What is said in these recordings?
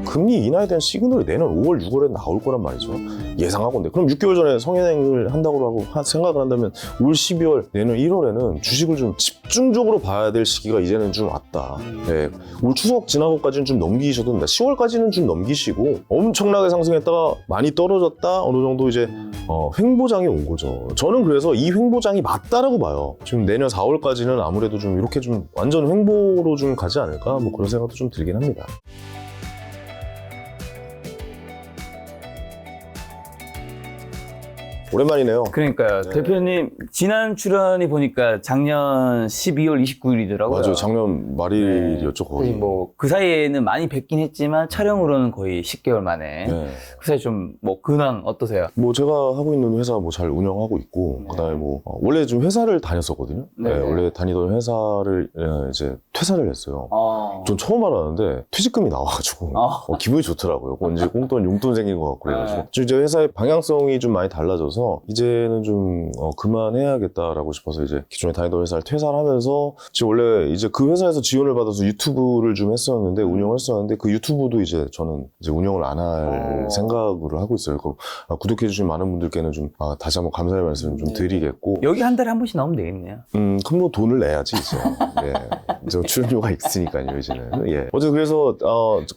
금리 인하에 대한 시그널이 내년 5월, 6월에 나올 거란 말이죠. 예상하건데. 그럼 6개월 전에 성행을 한다고 하고 생각을 한다면 올 12월, 내년 1월에는 주식을 좀 집중적으로 봐야 될 시기가 이제는 좀 왔다. 네. 올 추석 지나고까지는 좀 넘기셔도 됩니다. 10월까지는 좀 넘기시고 엄청나게 상승했다가 많이 떨어졌다 어느 정도 이제 횡보장이 온 거죠. 저는 그래서 이 횡보장이 맞다라고 봐요. 지금 내년 4월까지는 아무래도 좀 이렇게 좀 완전 횡보로 좀 가지 않을까 뭐 그런 생각도 좀 들긴 합니다. 오랜만이네요. 그러니까요. 네. 대표님 지난 출연이 보니까 작년 12월 29일이더라고요. 맞아요. 작년 말일이었죠 거의. 뭐 그 사이에는 많이 뵙긴 했지만 촬영으로는 거의 10개월 만에. 네. 그 사이 좀 뭐 근황 어떠세요? 뭐 제가 하고 있는 회사 뭐 잘 운영하고 있고 그다음에 뭐 원래 좀 회사를 다녔었거든요. 네. 네, 원래 다니던 회사를 이제 퇴사를 했어요. 전 처음 알았는데 퇴직금이 나와가지고 기분이 좋더라고요. 이제 꽁돈 용돈 생긴 것 같고 그래가지고 이제 회사의 방향성이 좀 많이 달라져서 이제는 좀 그만해야겠다라고 싶어서 이제 기존에 다니던 회사를 퇴사를 하면서 지금 원래 이제 그 회사에서 지원을 받아서 유튜브를 좀 했었는데 운영을 했었는데 그 유튜브도 이제 저는 이제 운영을 안 할 생각을 하고 있어요. 구독해주신 많은 분들께는 좀 다시 한번 감사의 말씀 좀 드리겠고 여기 한 달에 한 번씩 나오면 되겠네요. 그럼 뭐 돈을 내야지 이제. 예. 이제 출연료가 있으니까요 이제는. 예. 어제 그래서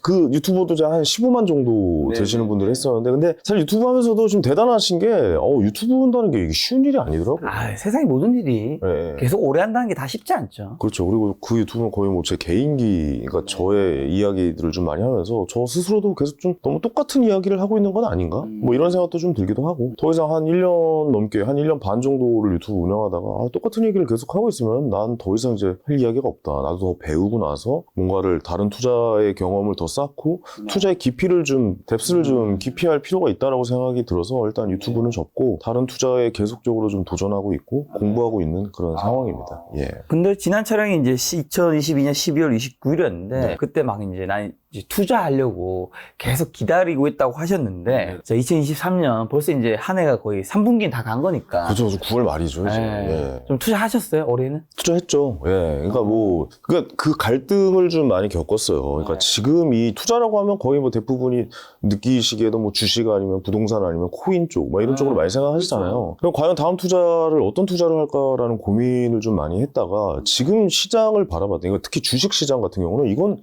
그 유튜버도 한 15만 정도 되시는 분들 했었는데 근데 사실 유튜브 하면서도 좀 대단하신 게 유튜브 한다는 게 이게 쉬운 일이 아니더라고요. 세상에 모든 일이 예. 계속 오래 한다는 게 다 쉽지 않죠. 그렇죠. 그리고 그 유튜브는 거의 뭐 제 개인기, 그러니까 저의 이야기들을 좀 많이 하면서 저 스스로도 계속 좀 너무 똑같은 이야기를 하고 있는 건 아닌가? 뭐 이런 생각도 좀 들기도 하고 더 이상 한 1년 넘게, 한 1년 반 정도를 유튜브 운영하다가 똑같은 얘기를 계속 하고 있으면 난 더 이상 이제 할 이야기가 없다. 나도 더 배우고 나서 뭔가를 다른 투자의 경험을 더 쌓고 투자의 깊이를 좀, 뎁스를 좀 깊이 할 필요가 있다라고 생각이 들어서 일단 유튜브는 접고 다른 투자에 계속적으로 좀 도전하고 있고 공부하고 있는 그런 상황입니다. 예. 근데 지난 촬영이 이제 2022년 12월 29일이었는데 그때 막 이제 난 이제 투자하려고 계속 기다리고 있다고 하셨는데 2023년 벌써 이제 한 해가 거의 3분기는 다 간 거니까. 그죠. 9월 말이죠, 이제. 예. 좀 투자하셨어요, 올해는? 투자했죠. 예. 그러니까 그 갈등을 좀 많이 겪었어요. 그러니까 지금 이 투자라고 하면 거의 뭐 대부분이 느끼시기에도 뭐 주식 아니면 부동산 아니면 코인 쪽, 막 이런 쪽으로 많이 생각하시잖아요. 그럼 과연 다음 투자를 어떤 투자를 할까라는 고민을 좀 많이 했다가 지금 시장을 바라봤더니 특히 주식 시장 같은 경우는 이건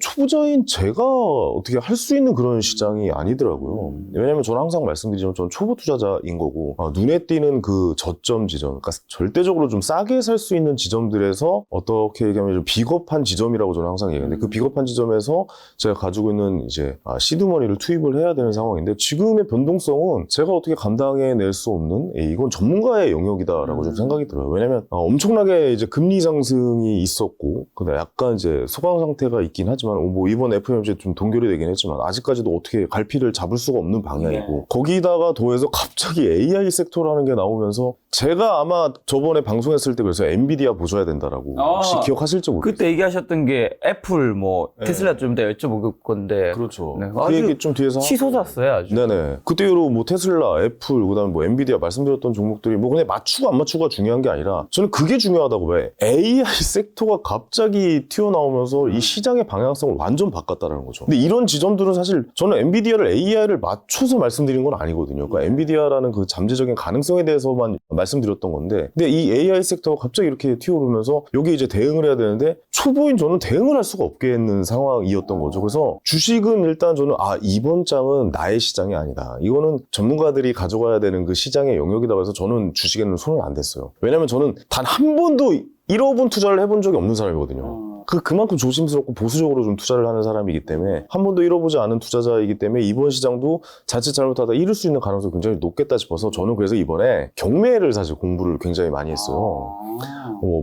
초보자인 제가 어떻게 할 수 있는 그런 시장이 아니더라고요. 왜냐면 저는 항상 말씀드리지만 저는 초보 투자자인 거고 눈에 띄는 그 저점 지점, 그러니까 절대적으로 좀 싸게 살 수 있는 지점들에서 어떻게 얘기하면 좀 비겁한 지점이라고 저는 항상 얘기하는데 그 비겁한 지점에서 제가 가지고 있는 이제 시드머니를 투입을 해야 되는 상황인데 지금의 변동성은 제가 어떻게 감당해낼 수 없는 이건 전문가의 영역이다라고 좀 생각이 들어요. 왜냐면 엄청나게 이제 금리 상승이 있었고 그다음 약간 이제 소강 상태가 있긴 하지만 뭐 이번 FOMC 좀 동결이 되긴 했지만 아직까지도 어떻게 갈피를 잡을 수가 없는 방향이고 거기다가 더해서 갑자기 AI 섹터라는 게 나오면서 제가 아마 저번에 방송했을 때 그래서 엔비디아 보셔야 된다라고 혹시 기억하실지 모르겠어요. 그때 얘기하셨던 게 애플 뭐 테슬라 좀 이따 여쭤볼 건데 그렇죠. 네. 그 얘기 좀 뒤에서 치솟았어요 아주. 네네. 그때로 뭐 테슬라, 애플, 그다음에 뭐 엔비디아 말씀드렸던 종목들이 뭐 그냥 맞추고 안 맞추고가 중요한 게 아니라 저는 그게 중요하다고 봐요. AI 섹터가 갑자기 튀어나오면서 이 시장의 방향성을 완전 바꿨다라는 거죠. 근데 이런 지점들은 사실 저는 엔비디아를 AI를 맞춰서 말씀드린 건 아니거든요. 그러니까 엔비디아라는 그 잠재적인 가능성에 대해서만 말씀드렸던 건데 근데 이 AI 섹터가 갑자기 이렇게 튀어오르면서 여기 이제 대응을 해야 되는데 초보인 저는 대응을 할 수가 없겠는 상황이었던 거죠. 그래서 주식은 일단 저는 이번 장은 나의 시장이 아니다. 이거는 전문가들이 가져가야 되는 그 시장의 영역이다 해서 저는 주식에는 손을 안 댔어요. 왜냐면 저는 단 한 번도 잃어본 투자를 해본 적이 없는 사람이거든요. 그만큼 조심스럽고 보수적으로 좀 투자를 하는 사람이기 때문에 한 번도 잃어보지 않은 투자자이기 때문에 이번 시장도 자칫 잘못하다 잃을 수 있는 가능성이 굉장히 높겠다 싶어서 저는 그래서 이번에 경매를 사실 공부를 굉장히 많이 했어요.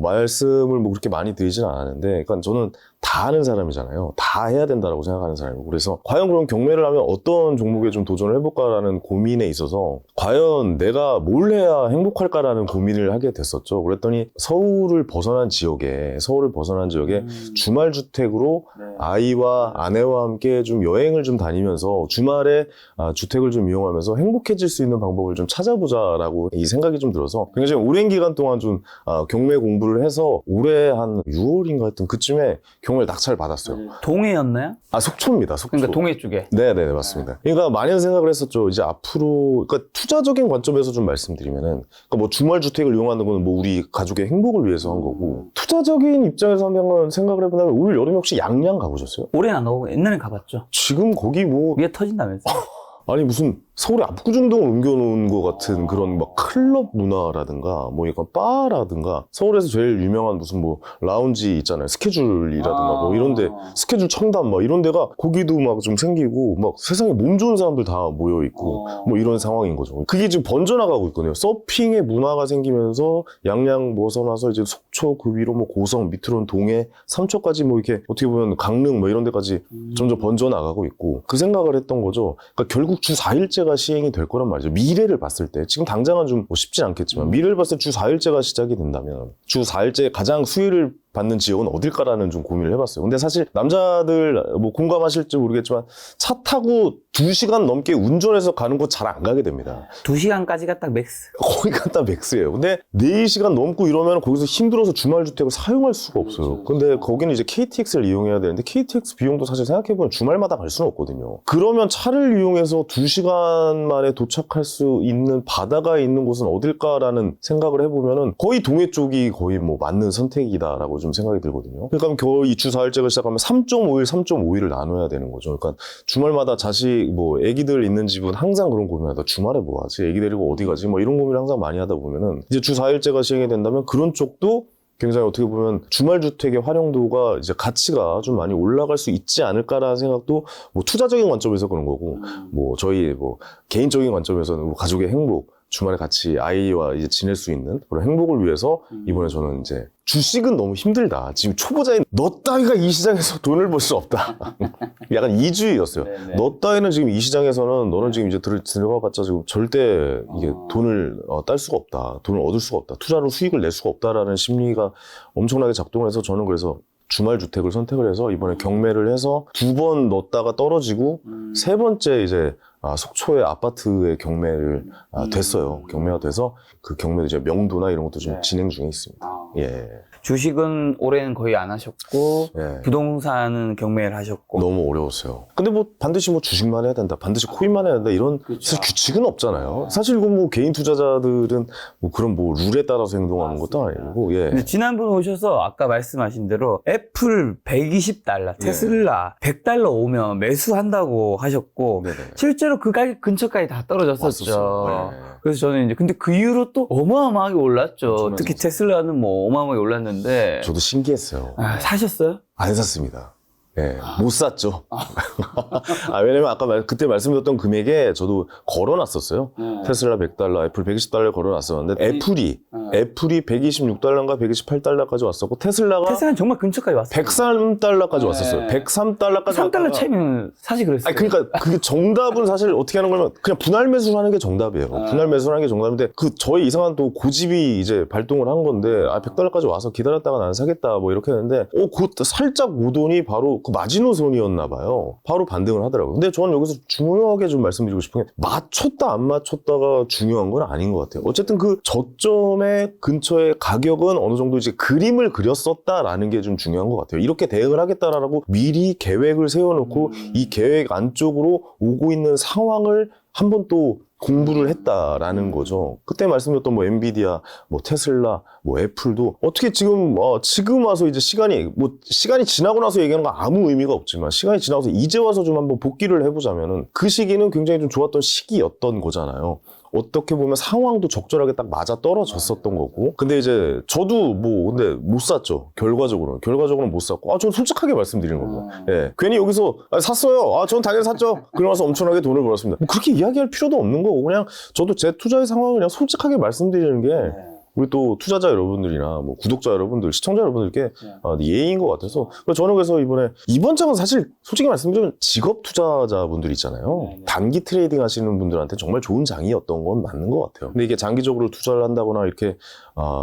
말씀을 뭐 그렇게 많이 드리진 않았는데 그러니까 저는 다 하는 사람이잖아요. 다 해야 된다라고 생각하는 사람이고 그래서 과연 그럼 경매를 하면 어떤 종목에 좀 도전을 해볼까라는 고민에 있어서 과연 내가 뭘 해야 행복할까라는 고민을 하게 됐었죠. 그랬더니 서울을 벗어난 지역에 주말 주택으로 아이와 아내와 함께 좀 여행을 좀 다니면서 주말에 주택을 좀 이용하면서 행복해질 수 있는 방법을 좀 찾아보자라고 이 생각이 좀 들어서 굉장히 오랜 기간 동안 좀 경매 공부를 해서 올해 한 6월인가 하여튼 그쯤에 경매를 낙찰 받았어요. 동해였나요? 아, 속초입니다. 속초. 그러니까 동해 쪽에. 네네, 맞습니다. 그러니까 많은 생각을 했었죠. 이제 앞으로, 그러니까 투자적인 관점에서 좀 말씀드리면은, 그러니까 뭐 주말주택을 이용하는 거는 뭐 우리 가족의 행복을 위해서 한 거고, 투자적인 입장에서 한번 생각을 해보면, 올 여름에 혹시 양양 가보셨어요? 올해는 안 가고 옛날엔 가봤죠. 지금 거기 뭐, 위에 터진다면서. 아니 무슨 서울의 압구정동을 옮겨놓은 것 같은 그런 막 클럽 문화라든가 뭐 이건 바라든가 서울에서 제일 유명한 무슨 뭐 라운지 있잖아요. 스케줄이라든가 뭐 이런데 스케줄 청담 막 이런 데가 거기도 막 좀 생기고 막 세상에 몸 좋은 사람들 다 모여 있고 뭐 이런 상황인 거죠. 그게 지금 번져나가고 있거든요. 서핑의 문화가 생기면서 양양 벗어나서 이제 속초 그 위로 뭐 고성 밑으로는 동해 삼척까지 뭐 이렇게 어떻게 보면 강릉 뭐 이런 데까지 점점 번져나가고 있고 그 생각을 했던 거죠. 그러니까 결국 주 4일제가 시행이 될 거란 말이죠. 미래를 봤을 때 지금 당장은 좀 뭐 쉽진 않겠지만 미래를 봤을 때 주 4일제가 시작이 된다면 주 4일제 가장 수혜를 받는 지역은 어딜까라는 좀 고민을 해봤어요. 근데 사실 남자들 뭐 공감하실지 모르겠지만 차 타고 2시간 넘게 운전해서 가는 곳 잘 안 가게 됩니다. 2시간까지가 딱 맥스. 거기가 딱 맥스예요. 근데 4시간 넘고 이러면 거기서 힘들어서 주말주택을 사용할 수가 없어요. 근데 거기는 이제 KTX를 이용해야 되는데 KTX 비용도 사실 생각해보면 주말마다 갈 수는 없거든요. 그러면 차를 이용해서 2시간 만에 도착할 수 있는 바다가 있는 곳은 어딜까라는 생각을 해보면은 거의 동해 쪽이 거의 뭐 맞는 선택이다라고 좀 생각이 들거든요. 그러니까 거의 주 4일제가 시작하면 3.5일, 3.5일을 나눠야 되는 거죠. 그러니까 주말마다 자식, 뭐 애기들 있는 집은 항상 그런 고민하다. 주말에 뭐 하지? 애기 데리고 어디 가지? 뭐 이런 고민을 항상 많이 하다 보면은 이제 주 4일제가 시행이 된다면 그런 쪽도 굉장히 어떻게 보면 주말주택의 활용도가 이제 가치가 좀 많이 올라갈 수 있지 않을까라는 생각도 뭐 투자적인 관점에서 그런 거고 뭐 저희 뭐 개인적인 관점에서는 뭐 가족의 행복 주말에 같이 아이와 이제 지낼 수 있는 그런 행복을 위해서 이번에 저는 이제 주식은 너무 힘들다. 지금 초보자인 너 따위가 이 시장에서 돈을 벌 수 없다. 약간 이주의였어요. 너 따위는 지금 이 시장에서는 너는 지금 이제 들어가봤자 지금 절대 이게 돈을 딸 수가 없다. 돈을 얻을 수가 없다. 투자로 수익을 낼 수가 없다라는 심리가 엄청나게 작동을 해서 저는 그래서 주말 주택을 선택을 해서 이번에 경매를 해서 2번 넣었다가 떨어지고 세 번째 이제 속초의 아파트의 경매를 됐어요. 경매가 돼서 그 경매도 이제 명도나 이런 것도 좀 진행 중에 있습니다. 예. 주식은 올해는 거의 안 하셨고 예. 부동산은 경매를 하셨고 너무 어려웠어요. 근데 뭐 반드시 뭐 주식만 해야 된다, 반드시 코인만 해야 된다 이런 사실 규칙은 없잖아요. 사실 이거 뭐 개인 투자자들은 뭐 그런 뭐 룰에 따라서 행동하는 것도 아니고 예. 근데 지난번 오셔서 아까 말씀하신 대로 애플 120달러, 테슬라 100달러 오면 매수한다고 하셨고 네네. 실제로 그 가격 근처까지 다 떨어졌었죠. 왔었어요. 네. 그래서 저는 이제 근데 그 이후로 또 어마어마하게 올랐죠. 특히 테슬라는 뭐 어마어마하게 올랐는데 저도 신기했어요. 사셨어요? 안 샀습니다. 예, 못 샀죠. 왜냐면 아까 그때 말씀드렸던 금액에 저도 걸어놨었어요. 테슬라 100달러, 애플 120달러 걸어놨었는데 애플이 126달러인가 128달러까지 왔었고 테슬라는 정말 근처까지 왔어요. 103달러까지 왔었어요. 103달러까지 3달러 차이면 사실 그랬어요. 아니, 그러니까 그게 정답은 사실 어떻게 하는 거냐면 그냥 분할 매수를 하는 게 정답이에요. 분할 매수를 하는 게 정답인데 그 저의 이상한 또 고집이 이제 발동을 한 건데 100달러까지 와서 기다렸다가 나는 사겠다 뭐 이렇게 했는데 그 살짝 오더니 바로 그 마지노선이었나 봐요. 바로 반등을 하더라고요. 근데 저는 여기서 중요하게 좀 말씀드리고 싶은 게 맞췄다 안 맞췄다가 중요한 건 아닌 것 같아요. 어쨌든 그 저점의 근처의 가격은 어느 정도 이제 그림을 그렸었다라는 게 좀 중요한 것 같아요. 이렇게 대응을 하겠다라고 미리 계획을 세워놓고 이 계획 안쪽으로 오고 있는 상황을 한번 또 공부를 했다라는 거죠. 그때 말씀드렸던 뭐 엔비디아, 뭐 테슬라, 뭐 애플도 어떻게 지금 와서 이제 시간이 지나고 나서 얘기하는 건 아무 의미가 없지만 시간이 지나서 이제 와서 좀 한번 복기를 해보자면은 그 시기는 굉장히 좀 좋았던 시기였던 거잖아요. 어떻게 보면 상황도 적절하게 딱 맞아 떨어졌었던 거고. 근데 이제 저도 근데 못 샀죠. 결과적으로는 못 샀고. 저는 솔직하게 말씀드리는 겁니다. 예. 괜히 여기서 샀어요. 저는 당연히 샀죠. 그러면서 엄청나게 돈을 벌었습니다. 뭐 그렇게 이야기할 필요도 없는 거고. 그냥 저도 제 투자의 상황을 그냥 솔직하게 말씀드리는 게 우리 또 투자자 여러분들이나 뭐 구독자 여러분들, 시청자 여러분들께 예의인 것 같아서 저는 그래서 이번 장은 사실 솔직히 말씀드리면 직업 투자자분들 있잖아요. 단기 트레이딩 하시는 분들한테 정말 좋은 장이었던 건 맞는 것 같아요. 근데 이게 장기적으로 투자를 한다거나 이렇게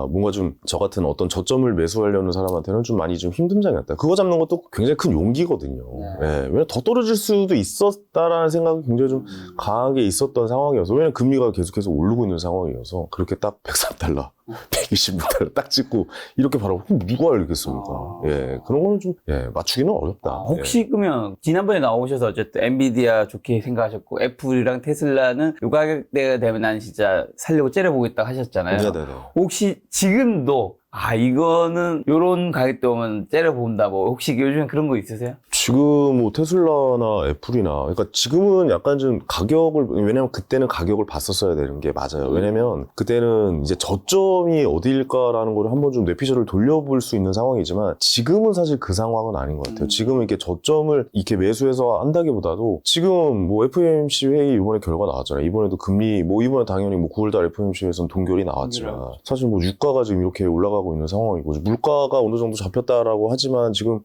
뭔가 좀 저 같은 어떤 저점을 매수하려는 사람한테는 좀 많이 좀 힘든 장이었다. 그거 잡는 것도 굉장히 큰 용기거든요. 예, 왜냐면 더 떨어질 수도 있었다라는 생각이 굉장히 좀 강하게 있었던 상황이어서 왜냐면 금리가 계속해서 오르고 있는 상황이어서 그렇게 딱 103달러 120m를 딱 찍고 이렇게 바라보고 그럼 누가 알겠습니까? 예, 그런 거는 좀 맞추기는 어렵다. 혹시 그러면 지난번에 나오셔서 어쨌든 엔비디아 좋게 생각하셨고 애플이랑 테슬라는 요 가격대가 되면 난 진짜 살려고 째려보겠다 하셨잖아요. 네네네. 혹시 지금도 이거는 요런 가격대 오면 째려본다 뭐 혹시 요즘에 그런 거 있으세요? 지금 뭐 테슬라나 애플이나 그러니까 지금은 약간 좀 가격을 왜냐면 그때는 가격을 봤었어야 되는 게 맞아요. 왜냐면 그때는 이제 저점이 어디일까라는 거를 한번 좀 뇌피셜을 돌려볼 수 있는 상황이지만 지금은 사실 그 상황은 아닌 것 같아요. 지금은 이렇게 저점을 이렇게 매수해서 한다기보다도 지금 뭐 FOMC 회의 이번에 결과 나왔잖아요. 이번에도 금리 뭐 이번에 당연히 뭐 9월달 FOMC에서는 동결이 나왔지만 사실 뭐 유가가 지금 이렇게 올라가고 있는 상황이고 물가가 어느 정도 잡혔다라고 하지만 지금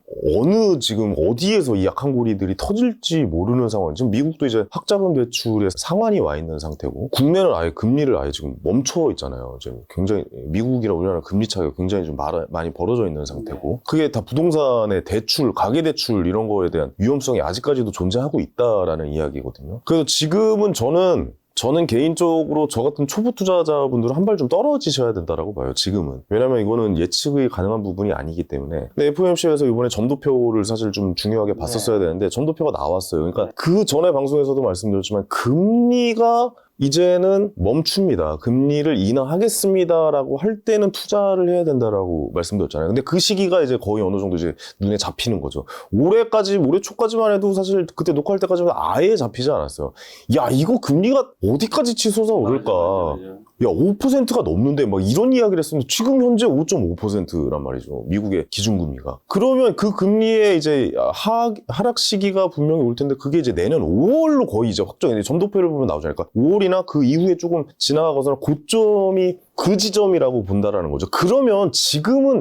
어디에서 이 약한 고리들이 터질지 모르는 상황. 지금 미국도 이제 학자금 대출에 상한이 와 있는 상태고 국내는 아예 금리를 아예 지금 멈춰 있잖아요. 지금 굉장히 미국이랑 우리나라 금리 차이가 굉장히 좀 많이 벌어져 있는 상태고 그게 다 부동산의 대출, 가계 대출 이런 거에 대한 위험성이 아직까지도 존재하고 있다라는 이야기거든요. 그래서 지금은 저는 개인적으로 저 같은 초보 투자자분들은 한 발 좀 떨어지셔야 된다라고 봐요. 지금은. 왜냐면 이거는 예측이 가능한 부분이 아니기 때문에. 근데 FOMC에서 이번에 점도표를 사실 좀 중요하게 봤었어야 되는데 점도표가 나왔어요. 그러니까 그 전에 방송에서도 말씀드렸지만 금리가 이제는 멈춥니다. 금리를 인하하겠습니다라고 할 때는 투자를 해야 된다라고 말씀드렸잖아요. 근데 그 시기가 이제 거의 어느 정도 이제 눈에 잡히는 거죠. 올해 초까지만 해도 사실 그때 녹화할 때까지는 아예 잡히지 않았어요. 야, 이거 금리가 어디까지 치솟아 오를까? 맞아. 야, 5%가 넘는데 막 이런 이야기를 했으면 지금 현재 5.5%란 말이죠. 미국의 기준금리가. 그러면 그 금리의 이제 하락 시기가 분명히 올 텐데 그게 이제 내년 5월로 거의 이제 확정이 점도표를 보면 나오잖아요. 그러니까 5월이나 그 이후에 조금 지나가거나 고점이 그 지점이라고 본다라는 거죠. 그러면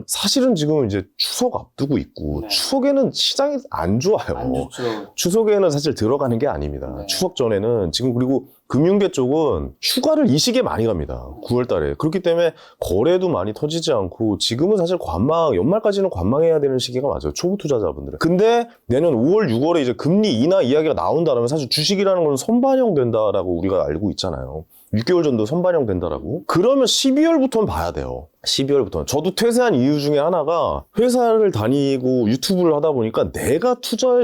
사실은 지금은 이제 추석 앞두고 있고 추석에는 시장이 안 좋아요. 안 좋죠. 추석에는 사실 들어가는 게 아닙니다. 추석 전에는 지금 그리고 금융계 쪽은 휴가를 이 시기에 많이 갑니다. 9월 달에. 그렇기 때문에 거래도 많이 터지지 않고 지금은 사실 연말까지는 관망해야 되는 시기가 맞아요. 초보 투자자분들은. 근데 내년 5월, 6월에 이제 금리 인하 이야기가 나온다면 사실 주식이라는 건 선반영된다라고 우리가 알고 있잖아요. 6개월 전도 선반영된다라고. 그러면 12월부터는 봐야 돼요. 12월부터는. 저도 퇴사한 이유 중에 하나가 회사를 다니고 유튜브를 하다 보니까 내가 투자에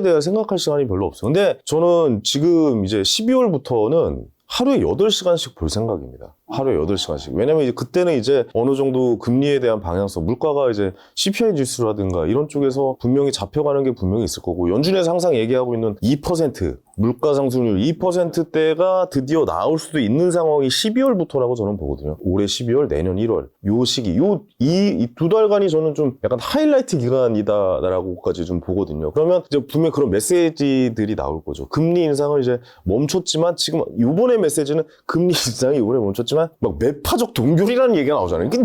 대해 생각할 시간이 별로 없어요. 근데 저는 지금 이제 12월부터는 하루에 8시간씩 볼 생각입니다. 하루에 8시간씩. 왜냐면 이제 그때는 이제 어느 정도 금리에 대한 방향성, 물가가 이제 CPI 지수라든가 이런 쪽에서 분명히 잡혀가는 게 분명히 있을 거고, 연준에서 항상 얘기하고 있는 2%, 물가 상승률 2%대가 드디어 나올 수도 있는 상황이 12월부터라고 저는 보거든요. 올해 12월, 내년 1월. 요 시기, 이 두 달간이 저는 좀 약간 하이라이트 기간이다라고까지 좀 보거든요. 그러면 이제 분명히 그런 메시지들이 나올 거죠. 금리 인상을 이제 멈췄지만 지금 요번에 메시지는 금리 인상이 이번에 멈췄지만 막 매파적 동결이라는 얘기가 나오잖아요. 이게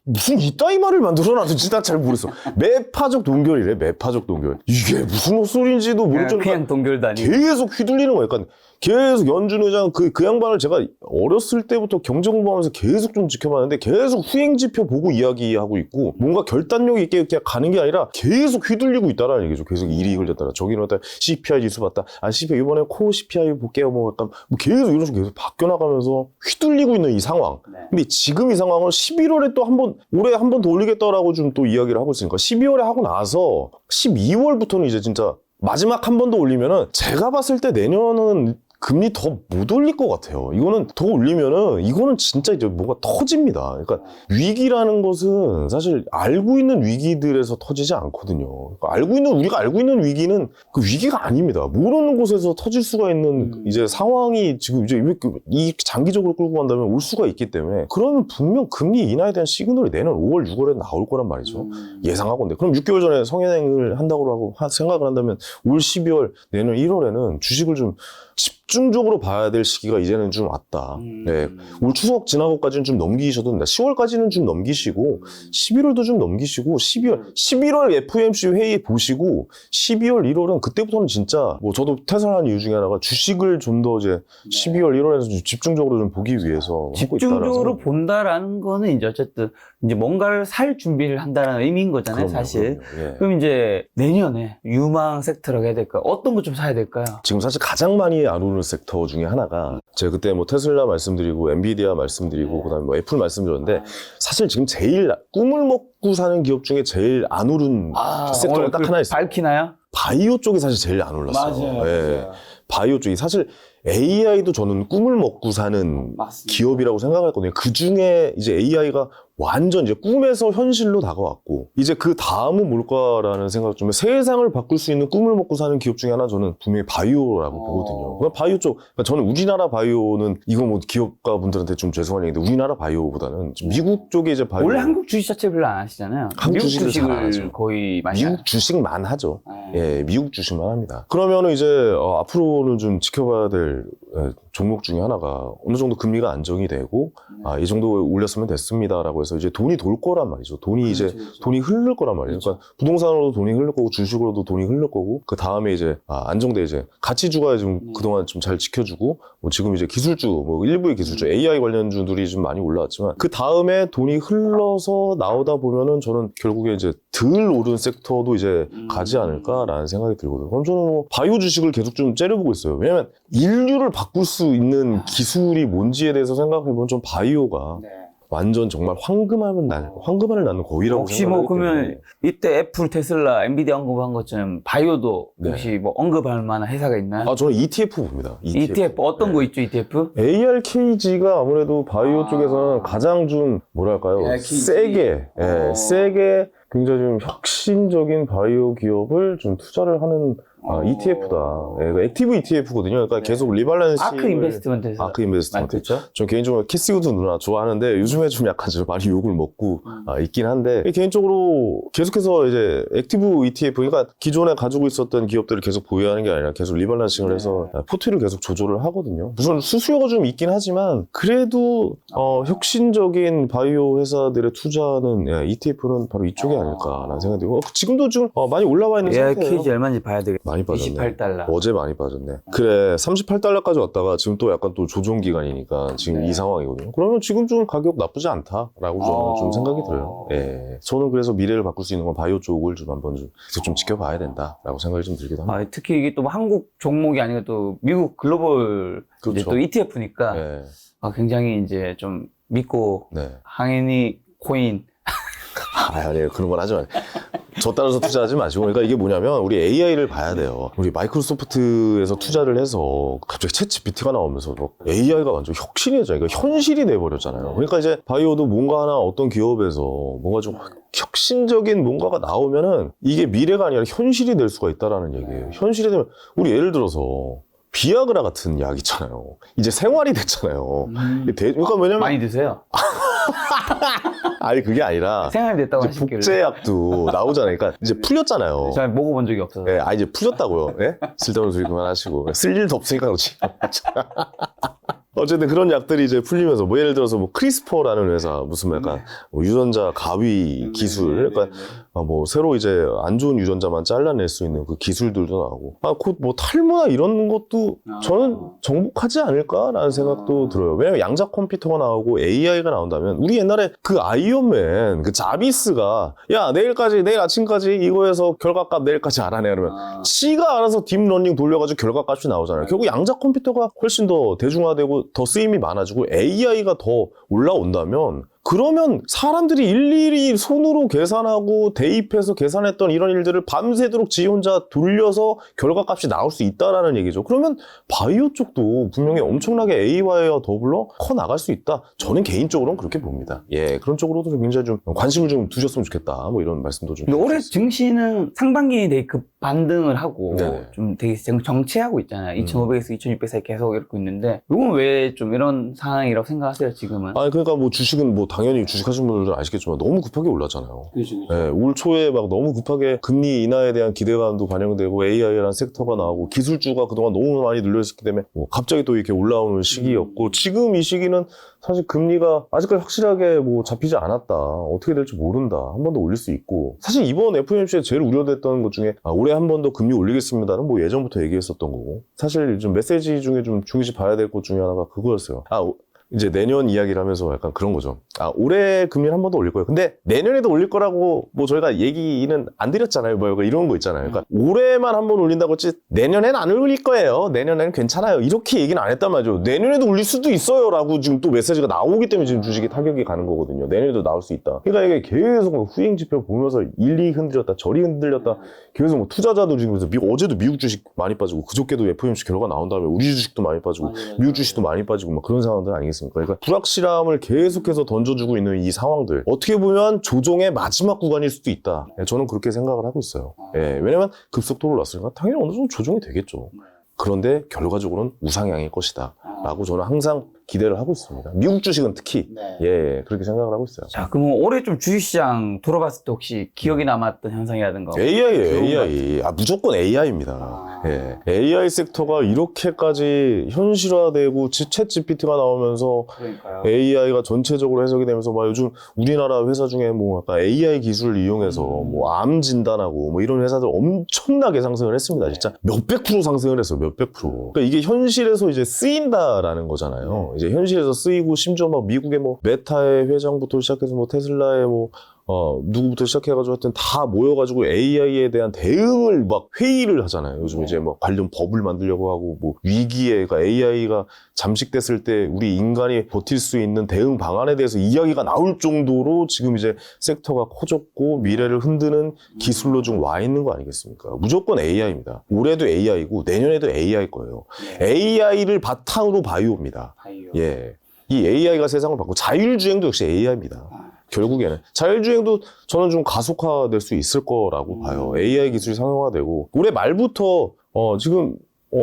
무슨 이따위 말을 만들어놨는지 난 잘 모르겠어. 매파적 동결이래. 매파적 동결. 이게 무슨 헛소리인지도 모르겠지만 그냥 동결도 아니고 계속 휘둘리는 거예요. 그러니까 계속 연준 의장 그 양반을 제가 어렸을 때부터 경제 공부하면서 계속 좀 지켜봤는데 계속 후행지표 보고 이야기하고 있고 뭔가 결단력 있게 이렇게 가는 게 아니라 계속 휘둘리고 있다라는 얘기죠. 계속 이익을 냈다라 저기는 어떤 CPI 지수 봤다. CPI 이번에 코어 CPI 볼게요. 뭐 약간 계속 이런 식으로 계속 바뀌어나가면서 휘둘리고 있는 이 상황. 근데 지금 이 상황을 11월에 또 올해 한 번 더 올리겠다라고 좀 또 이야기를 하고 있으니까 12월에 하고 나서 12월부터는 이제 진짜 마지막 한 번 더 올리면은 제가 봤을 때 내년은 금리 더 못 올릴 것 같아요. 이거는 더 올리면은 이거는 진짜 이제 뭐가 터집니다. 그러니까 위기라는 것은 사실 알고 있는 위기들에서 터지지 않거든요. 그러니까 우리가 알고 있는 위기는 그 위기가 아닙니다. 모르는 곳에서 터질 수가 있는 이제 상황이 지금 이제 이 장기적으로 끌고 간다면 올 수가 있기 때문에 그러면 분명 금리 인하에 대한 시그널이 내년 5월, 6월에 나올 거란 말이죠. 예상하건데. 그럼 6개월 전에 성행을 한다고 하고 생각을 한다면 올 12월, 내년 1월에는 주식을 좀 집중적으로 봐야 될 시기가 이제는 좀 왔다. 네. 올 추석 지나고까지는 좀 넘기셔도 된다. 10월까지는 좀 넘기시고 11월도 좀 넘기시고 11월 FOMC 회의 보시고 12월, 1월은 그때부터는 진짜 뭐 저도 퇴사한 이유 중에 하나가 주식을 좀 더 이제 12월, 1월에서 좀 집중적으로 좀 보기 위해서 집중적으로 본다라는 거는 이제 어쨌든 이제 뭔가를 살 준비를 한다는 의미인 거잖아요. 그럼요, 사실. 그럼요. 예. 그럼 이제 내년에 유망 섹터라고 해야 될까요? 어떤 거 좀 사야 될까요? 지금 사실 가장 많이 안 오르는 아우르는 섹터 중에 하나가 제가 그때 뭐 테슬라 말씀드리고 엔비디아 말씀드리고 그다음에 뭐 애플 말씀드렸는데 사실 지금 제일 꿈을 먹고 사는 기업 중에 제일 안 오른 섹터가 오늘 딱 하나 있어요. 밝히나요? 바이오 쪽이 사실 제일 안 올랐어요. 맞아요. 바이오 쪽이 사실 AI도 저는 꿈을 먹고 사는 맞습니다. 기업이라고 생각했거든요. 그 중에 이제 AI가 완전 이제 꿈에서 현실로 다가왔고 이제 그 다음은 뭘까라는 생각 좀 세상을 바꿀 수 있는 꿈을 먹고 사는 기업 중에 하나 저는 분명히 바이오라고 보거든요. 그러니까 바이오 쪽 그러니까 저는 우리나라 바이오는 이거 뭐 기업가 분들한테 좀 죄송한 얘기인데 우리나라 바이오보다는 미국 쪽에 이제 바이오 원래 한국 주식 자체 별로 안 하시잖아요. 한국 미국 주식을 잘 안 주식을 하죠. 거의 많이 미국 주식만 하죠. 네. 예, 미국 주식만 합니다. 그러면은 이제 앞으로는 좀 지켜봐야 될 종목 중에 하나가 어느 정도 금리가 안정이 되고 이 정도 올렸으면 됐습니다라고 해서 이제 돈이 돌 거란 말이죠. 돈이 이제 돈이 흐를 거란 말이에요. 그러니까 부동산으로도 돈이 흐를 거고 주식으로도 돈이 흐를 거고 그 다음에 이제 안정돼 이제 가치주가 좀 그동안 좀 잘 지켜주고 뭐 지금 이제 기술주 뭐 일부의 기술주 AI 관련주들이 좀 많이 올라왔지만 그 다음에 돈이 흘러서 나오다 보면은 저는 결국에 이제 덜 오른 섹터도 이제 가지 않을까라는 생각이 들거든요. 그럼 저는 뭐 바이오 주식을 계속 좀 째려보고 있어요. 왜냐면 인류를 바꿀 수 있는 기술이 뭔지에 대해서 생각해보면 좀 바이오가 완전 정말 황금알을 낳는 거위라고 혹시 뭐 생각하기 그러면 때문에. 이때 애플, 테슬라, 엔비디아 언급한 것처럼 바이오도 네. 혹시 뭐 언급할 만한 회사가 있나요? 저는 ETF 봅니다. ETF 어떤 거 있죠? ETF? ARKG가 아무래도 바이오 쪽에서는 가장 좀 뭐랄까요 ARKG. 세게 굉장히 좀 혁신적인 바이오 기업을 좀 투자를 하는 ETF다. 액티브 ETF거든요. 그러니까 계속 리밸런싱. 아크 인베스트먼트에서 아크 인베스트먼트. 맞죠? 저 개인적으로 키스우드 누나 좋아하는데 요즘에 좀 약간 좀 많이 욕을 먹고 있긴 한데 개인적으로 계속해서 이제 액티브 ETF 그러니까 기존에 가지고 있었던 기업들을 계속 보유하는 게 아니라 계속 리밸런싱을 해서 포트를 계속 조절을 하거든요. 무슨 수수료가 좀 있긴 하지만 그래도 혁신적인 바이오 회사들의 투자는 ETF는 바로 이쪽이 아닐까라는 생각이 들고 지금도 좀 많이 올라와 있는 상태예요. ARKG 얼마인지 봐야 되겠다. 많이 빠졌네. 28달러. 어제 많이 빠졌네. 그래, 38달러까지 왔다가 지금 또 약간 또 조정 기간이니까 지금 이 상황이거든요. 그러면 지금 좀 가격 나쁘지 않다라고 저는 좀 생각이 들어요. 예. 저는 그래서 미래를 바꿀 수 있는 건 바이오 쪽을 좀 한번 좀 지켜봐야 된다라고 생각이 좀 들기도 합니다. 특히 이게 또 한국 종목이 아니고 또 미국 글로벌 이제 그렇죠. 또 ETF니까 네. 굉장히 이제 좀 믿고 네. 항해니 코인 아니, 그런 건 하지 마요. 저 따라서 투자하지 마시고. 그러니까 이게 뭐냐면, 우리 AI를 봐야 돼요. 우리 마이크로소프트에서 투자를 해서 갑자기 챗 GPT가 나오면서 AI가 완전 혁신이잖아요. 그러니까 현실이 돼버렸잖아요. 그러니까 이제 바이오도 뭔가 하나 어떤 기업에서 뭔가 좀 혁신적인 뭔가가 나오면은 이게 미래가 아니라 현실이 될 수가 있다라는 얘기예요. 현실이 되면, 우리 예를 들어서, 비아그라 같은 약 있잖아요. 이제 생활이 됐잖아요. 그러니까 왜냐면. 많이 드세요. 아니, 그게 아니라. 생활이 됐다고 이제 하시길래 복제약도 나오잖아요. 그러니까 이제 풀렸잖아요. 제가 먹어본 적이 없어서. 예, 이제 풀렸다고요. 예? 쓸데없는 소리 그만하시고. 쓸 일도 없으니까 그렇지. 어쨌든 그런 약들이 이제 풀리면서 뭐 예를 들어서 뭐 크리스퍼라는 회사 무슨 약간 뭐 유전자 가위 기술 그러니까 뭐 새로 이제 안 좋은 유전자만 잘라낼 수 있는 그 기술들도 나오고 곧 뭐 탈모나 이런 것도 저는 정복하지 않을까라는 생각도 들어요. 왜냐면 양자 컴퓨터가 나오고 AI가 나온다면 우리 옛날에 그 아이언맨 그 자비스가 야 내일 아침까지 이거에서 결과값 내일까지 알아내 그러면 지가 알아서 딥러닝 돌려가지고 결과값이 나오잖아요. 결국 양자 컴퓨터가 훨씬 더 대중화되고 더 쓰임이 많아지고 AI가 더 올라온다면 그러면 사람들이 일일이 손으로 계산하고 대입해서 계산했던 이런 일들을 밤새도록 지 혼자 돌려서 결과값이 나올 수 있다라는 얘기죠. 그러면 바이오 쪽도 분명히 엄청나게 AI와 더불어 커 나갈 수 있다. 저는 개인적으로는 그렇게 봅니다. 예, 그런 쪽으로도 굉장히 좀 관심을 좀 두셨으면 좋겠다. 뭐 이런 말씀도 좀. 근데 올해 증시는 상반기에 되게 급 반등을 하고 네네. 좀 되게 정체하고 있잖아요. 2,500에서 2,600 사이 계속 이렇게 있는데 이건 왜 좀 이런 상황이라고 생각하세요 지금은? 아니 그러니까 뭐 주식은 뭐 당연히 주식하시는 분들은 아시겠지만 너무 급하게 올랐잖아요. 그렇죠. 예, 올 초에 막 너무 급하게 금리 인하에 대한 기대감도 반영되고 AI라는 섹터가 나오고 기술주가 그동안 너무 많이 눌려있기 때문에 뭐 갑자기 또 이렇게 올라오는 시기였고 지금 이 시기는 사실 금리가 아직까지 확실하게 뭐 잡히지 않았다. 어떻게 될지 모른다. 한 번 더 올릴 수 있고 사실 이번 FOMC에 제일 우려됐던 것 중에 올해 한 번 더 금리 올리겠습니다는 뭐 예전부터 얘기했었던 거고 사실 좀 메시지 중에 좀 중요시 봐야 될 것 중에 하나가 그거였어요. 이제 내년 이야기를 하면서 약간 그런 거죠. 아, 올해 금리는 한 번 더 올릴 거예요. 근데 내년에도 올릴 거라고 뭐 저희가 얘기는 안 드렸잖아요. 뭐 이런 거 있잖아요. 그러니까 올해만 한 번 올린다고 했지 내년엔 안 올릴 거예요. 내년에는 괜찮아요. 이렇게 얘기는 안 했단 말이죠. 내년에도 올릴 수도 있어요. 라고 지금 또 메시지가 나오기 때문에 지금 주식이 타격이 가는 거거든요. 내년에도 나올 수 있다. 그러니까 이게 계속 후행 지표 보면서 일리 흔들렸다, 저리 흔들렸다. 계속 뭐 투자자도 지금 그래서 어제도 미국 주식 많이 빠지고 그저께도 FOMC 결과 나온 다음에 우리 주식도 많이 빠지고 미국 주식도 많이 빠지고 막 그런 상황들 아니겠습니까? 그러니까 불확실함을 계속해서 던져주고 있는 이 상황들 어떻게 보면 조정의 마지막 구간일 수도 있다. 저는 그렇게 생각을 하고 있어요. 예, 왜냐면 급속도로 올랐으니까 당연히 어느 정도 조정이 되겠죠. 그런데 결과적으로는 우상향일 것이다 라고 저는 항상 기대를 하고 있습니다. 미국 주식은 특히 예, 그렇게 생각을 하고 있어요. 자, 그러면 올해 좀 주식시장 돌아봤을 때 혹시 기억에 남았던 현상이라든가 AI예요, AI. 아, 무조건 AI입니다. 예. AI 섹터가 이렇게까지 현실화되고 챗 GPT가 나오면서 그러니까요. AI가 전체적으로 해석이 되면서 막 요즘 우리나라 회사 중에 뭐 약간 AI 기술을 이용해서 뭐 암 진단하고 뭐 이런 회사들 엄청나게 상승을 했습니다. 진짜 몇백 프로 상승을 했어요. 몇백 프로. 그러니까 이게 현실에서 이제 쓰인다라는 거잖아요. 이제 현실에서 쓰이고 심지어 막 미국의 뭐 메타의 회장부터 시작해서 뭐 테슬라의 뭐 누구부터 시작해가지고 하여튼 다 모여가지고 AI에 대한 대응을 막 회의를 하잖아요. 요즘 이제 뭐 관련 법을 만들려고 하고 뭐 위기에 그러니까 AI가 잠식됐을 때 우리 인간이 버틸 수 있는 대응 방안에 대해서 이야기가 나올 정도로 지금 이제 섹터가 커졌고 미래를 흔드는 기술로 좀 와 있는 거 아니겠습니까? 무조건 AI입니다. 올해도 AI고 내년에도 AI 거예요. AI를 바탕으로 바이오입니다. 예. 이 AI가 세상을 바꾸고 자율주행도 역시 AI입니다. 결국에는 자율주행도 저는 좀 가속화될 수 있을 거라고 봐요. AI 기술이 상용화되고 올해 말부터 지금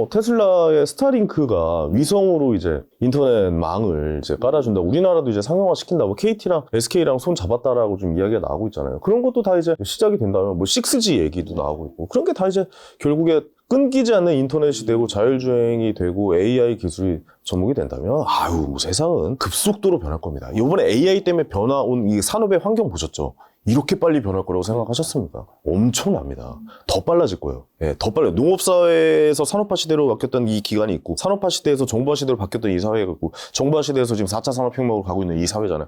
테슬라의 스타링크가 위성으로 이제 인터넷망을 이제 깔아준다. 우리나라도 이제 상용화 시킨다. 뭐 KT랑 SK랑 손 잡았다라고 좀 이야기가 나오고 있잖아요. 그런 것도 다 이제 시작이 된다면 뭐 6G 얘기도 나오고 있고 그런 게 다 이제 결국에 끊기지 않는 인터넷이 되고 자율주행이 되고 AI 기술이 접목이 된다면 아유 뭐 세상은 급속도로 변할 겁니다. 이번에 AI 때문에 변화온 이 산업의 환경 보셨죠? 이렇게 빨리 변할 거라고 생각하셨습니까? 엄청납니다. 더 빨라질 거예요. 예, 더 빨라요. 농업사회에서 산업화 시대로 바뀌었던 이 기간이 있고 산업화 시대에서 정보화 시대로 바뀌었던 이 사회가 있고 정보화 시대에서 지금 4차 산업혁명으로 가고 있는 이 사회잖아요.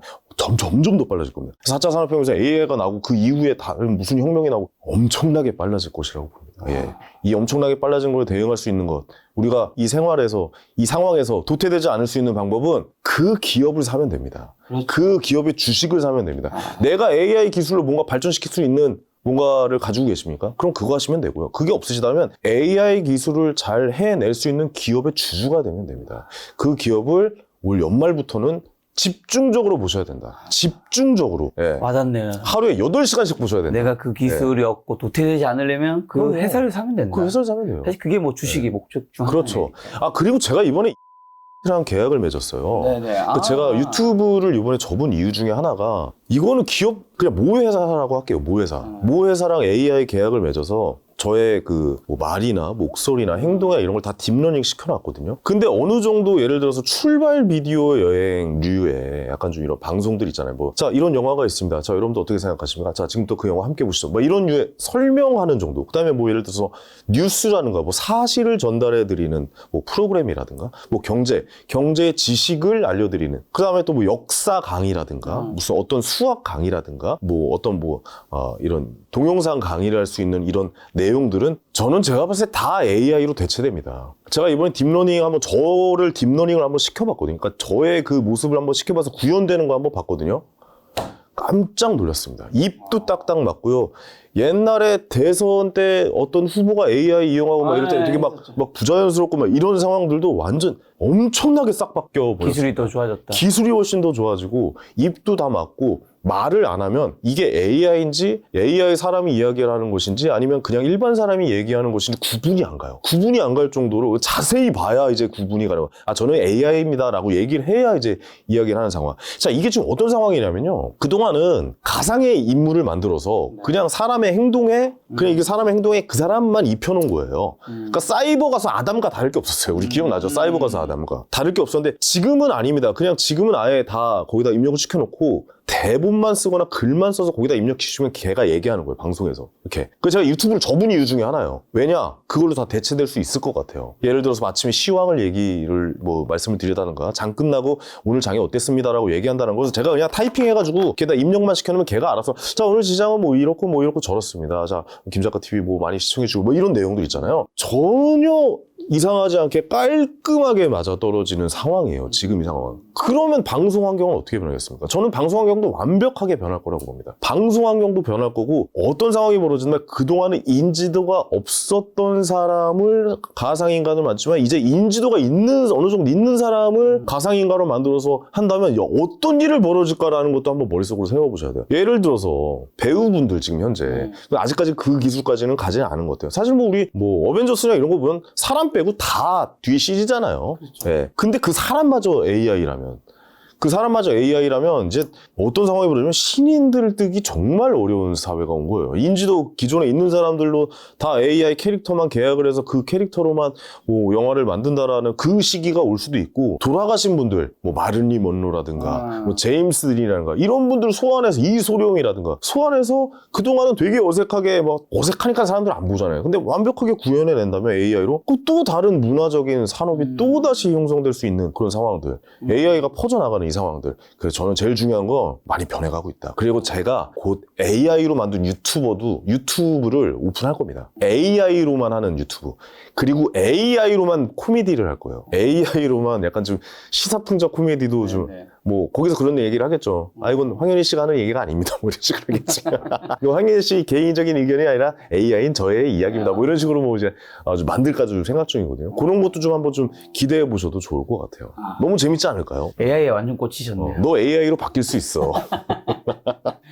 점점 더 빨라질 겁니다. 4차 산업혁명에서 AI가 나오고 그 이후에 다른 무슨 혁명이 나오고 엄청나게 빨라질 것이라고 봅니다. 예, 이 엄청나게 빨라진 거에 대응할 수 있는 것 우리가 이 생활에서 이 상황에서 도태되지 않을 수 있는 방법은 그 기업을 사면 됩니다. 그 기업의 주식을 사면 됩니다. 내가 AI 기술로 뭔가 발전시킬 수 있는 뭔가를 가지고 계십니까? 그럼 그거 하시면 되고요. 그게 없으시다면 AI 기술을 잘 해낼 수 있는 기업의 주주가 되면 됩니다. 그 기업을 올 연말부터는 집중적으로 보셔야 된다. 집중적으로. 예. 맞았네요. 하루에 8시간씩 보셔야 된다. 내가 그 기술이 없고 도태되지 않으려면 그 회사를 사면 된다. 그 회사를 사면 돼요. 사실 그게 뭐 주식의 목적 중 그렇죠. 아, 그리고 제가 이번에 랑 계약을 맺었어요. 네네. 그 제가 유튜브를 이번에 접은 이유 중에 하나가 이거는 기업 그냥 모회사라고 할게요. 모회사. 모회사랑 AI 계약을 맺어서 저의 그 뭐 말이나 목소리나 행동이나 이런 걸 다 딥러닝 시켜놨거든요. 근데 어느 정도 예를 들어서 출발 비디오 여행류의 약간 좀 이런 방송들 있잖아요. 뭐 자 이런 영화가 있습니다. 자 여러분들 어떻게 생각하십니까? 자 지금부터 그 영화 함께 보시죠. 뭐 이런 류의 설명하는 정도. 그다음에 뭐 예를 들어서 뉴스라든가 뭐 사실을 전달해드리는 뭐 프로그램이라든가 뭐 경제 지식을 알려드리는. 그다음에 또 뭐 역사 강의라든가 무슨 어떤 수학 강의라든가 뭐 어떤 뭐 이런 동영상 강의를 할 수 있는 이런 내용들은 저는 제가 봤을 때 다 AI로 대체됩니다. 제가 이번에 저를 딥러닝을 한번 시켜봤거든요. 그러니까 저의 그 모습을 한번 시켜봐서 구현되는 거 한번 봤거든요. 깜짝 놀랐습니다. 입도 딱딱 맞고요. 옛날에 대선 때 어떤 후보가 AI 이용하고 막 이럴 때 되게 막 부자연스럽고 막 이런 상황들도 완전 엄청나게 싹 바뀌어 버렸어요. 기술이 더 좋아졌다. 기술이 훨씬 더 좋아지고 입도 다 맞고 말을 안 하면 이게 AI인지 AI 사람이 이야기를 하는 것인지 아니면 그냥 일반 사람이 얘기하는 것인지 구분이 안 가요. 구분이 안 갈 정도로 자세히 봐야 이제 구분이 가요. 아, 저는 AI입니다 라고 얘기를 해야 이제 이야기를 하는 상황. 자, 이게 지금 어떤 상황이냐면요. 그동안은 가상의 인물을 만들어서 그냥 사람의 행동에 그냥 이게 사람의 행동에 그 사람만 입혀놓은 거예요. 그러니까 사이버 가서 아담과 다를 게 없었어요. 우리 기억나죠? 사이버 가서 아담과 다를 게 없었는데 지금은 아닙니다. 그냥 지금은 아예 다 거기다 입력을 시켜놓고 대부분 대본만 쓰거나 글만 써서 거기다 입력시키면 걔가 얘기하는 거예요, 방송에서. 이렇게. 그 제가 유튜브를 접은 이유 중에 하나예요. 왜냐? 그걸로 다 대체될 수 있을 것 같아요. 예를 들어서 아침에 시황을 얘기를 말씀을 드리다든가, 장 끝나고 오늘 장이 어땠습니다라고 얘기한다는 것을 제가 그냥 타이핑해가지고 걔다 입력만 시켜놓으면 걔가 알아서 자, 오늘 시장은 뭐 이렇고 저렇습니다. 자, 김작가 TV 뭐 많이 시청해주고 뭐 이런 내용들 있잖아요. 전혀 이상하지 않게 깔끔하게 맞아떨어지는 상황이에요. 지금 이 상황은. 그러면 방송 환경은 어떻게 변하겠습니까? 저는 방송 환경도 완벽하게 변할 거라고 봅니다. 방송 환경도 변할 거고 어떤 상황이 벌어지면 그동안은 인지도가 없었던 사람을 가상인간으로 만들지만 이제 인지도가 어느 정도 있는 사람을 가상인간으로 만들어서 한다면 어떤 일을 벌어질까라는 것도 한번 머릿속으로 세워보셔야 돼요. 예를 들어서 배우분들 지금 현재 아직까지 그 기술까지는 가지 않은 것 같아요. 사실 우리 어벤져스나 이런 거 보면 사람 빼고 다 뒤에 CG잖아요. 그렇죠. 네. 근데 그 사람마저 AI라면 이제 어떤 상황이 벌어지면 신인들을 뜨기 정말 어려운 사회가 온 거예요. 인지도 기존에 있는 사람들로 다 AI 캐릭터만 계약을 해서 그 캐릭터로만 영화를 만든다라는 그 시기가 올 수도 있고, 돌아가신 분들, 마를린 먼로라든가, 제임스 딘이라든가, 이런 분들 소환해서, 이소룡이라든가, 소환해서 그동안은 되게 어색하게, 어색하니까 사람들 안 보잖아요. 근데 완벽하게 구현해낸다면 AI로, 또 다른 문화적인 산업이 또다시 형성될 수 있는 그런 상황들. AI가 퍼져나가는 이 상황들. 그래서 저는 제일 중요한 거 많이 변해가고 있다. 그리고 제가 곧 AI로 만든 유튜브를 오픈할 겁니다. AI로만 하는 유튜브. 그리고 AI로만 코미디를 할 거예요. AI로만 약간 좀 시사풍자 코미디도 좀, 거기서 그런 얘기를 하겠죠. 이건 황현희 씨가 하는 얘기가 아닙니다. 이런 식으로 하겠지. 이거 황현희 씨 개인적인 의견이 아니라 AI는 저의 이야기입니다. 이런 식으로 이제 아주 만들까지 좀 생각 중이거든요. 그런 것도 좀 한번 좀 기대해 보셔도 좋을 것 같아요. 너무 재밌지 않을까요? AI에 완전 꽂히셨네요. 너 AI로 바뀔 수 있어.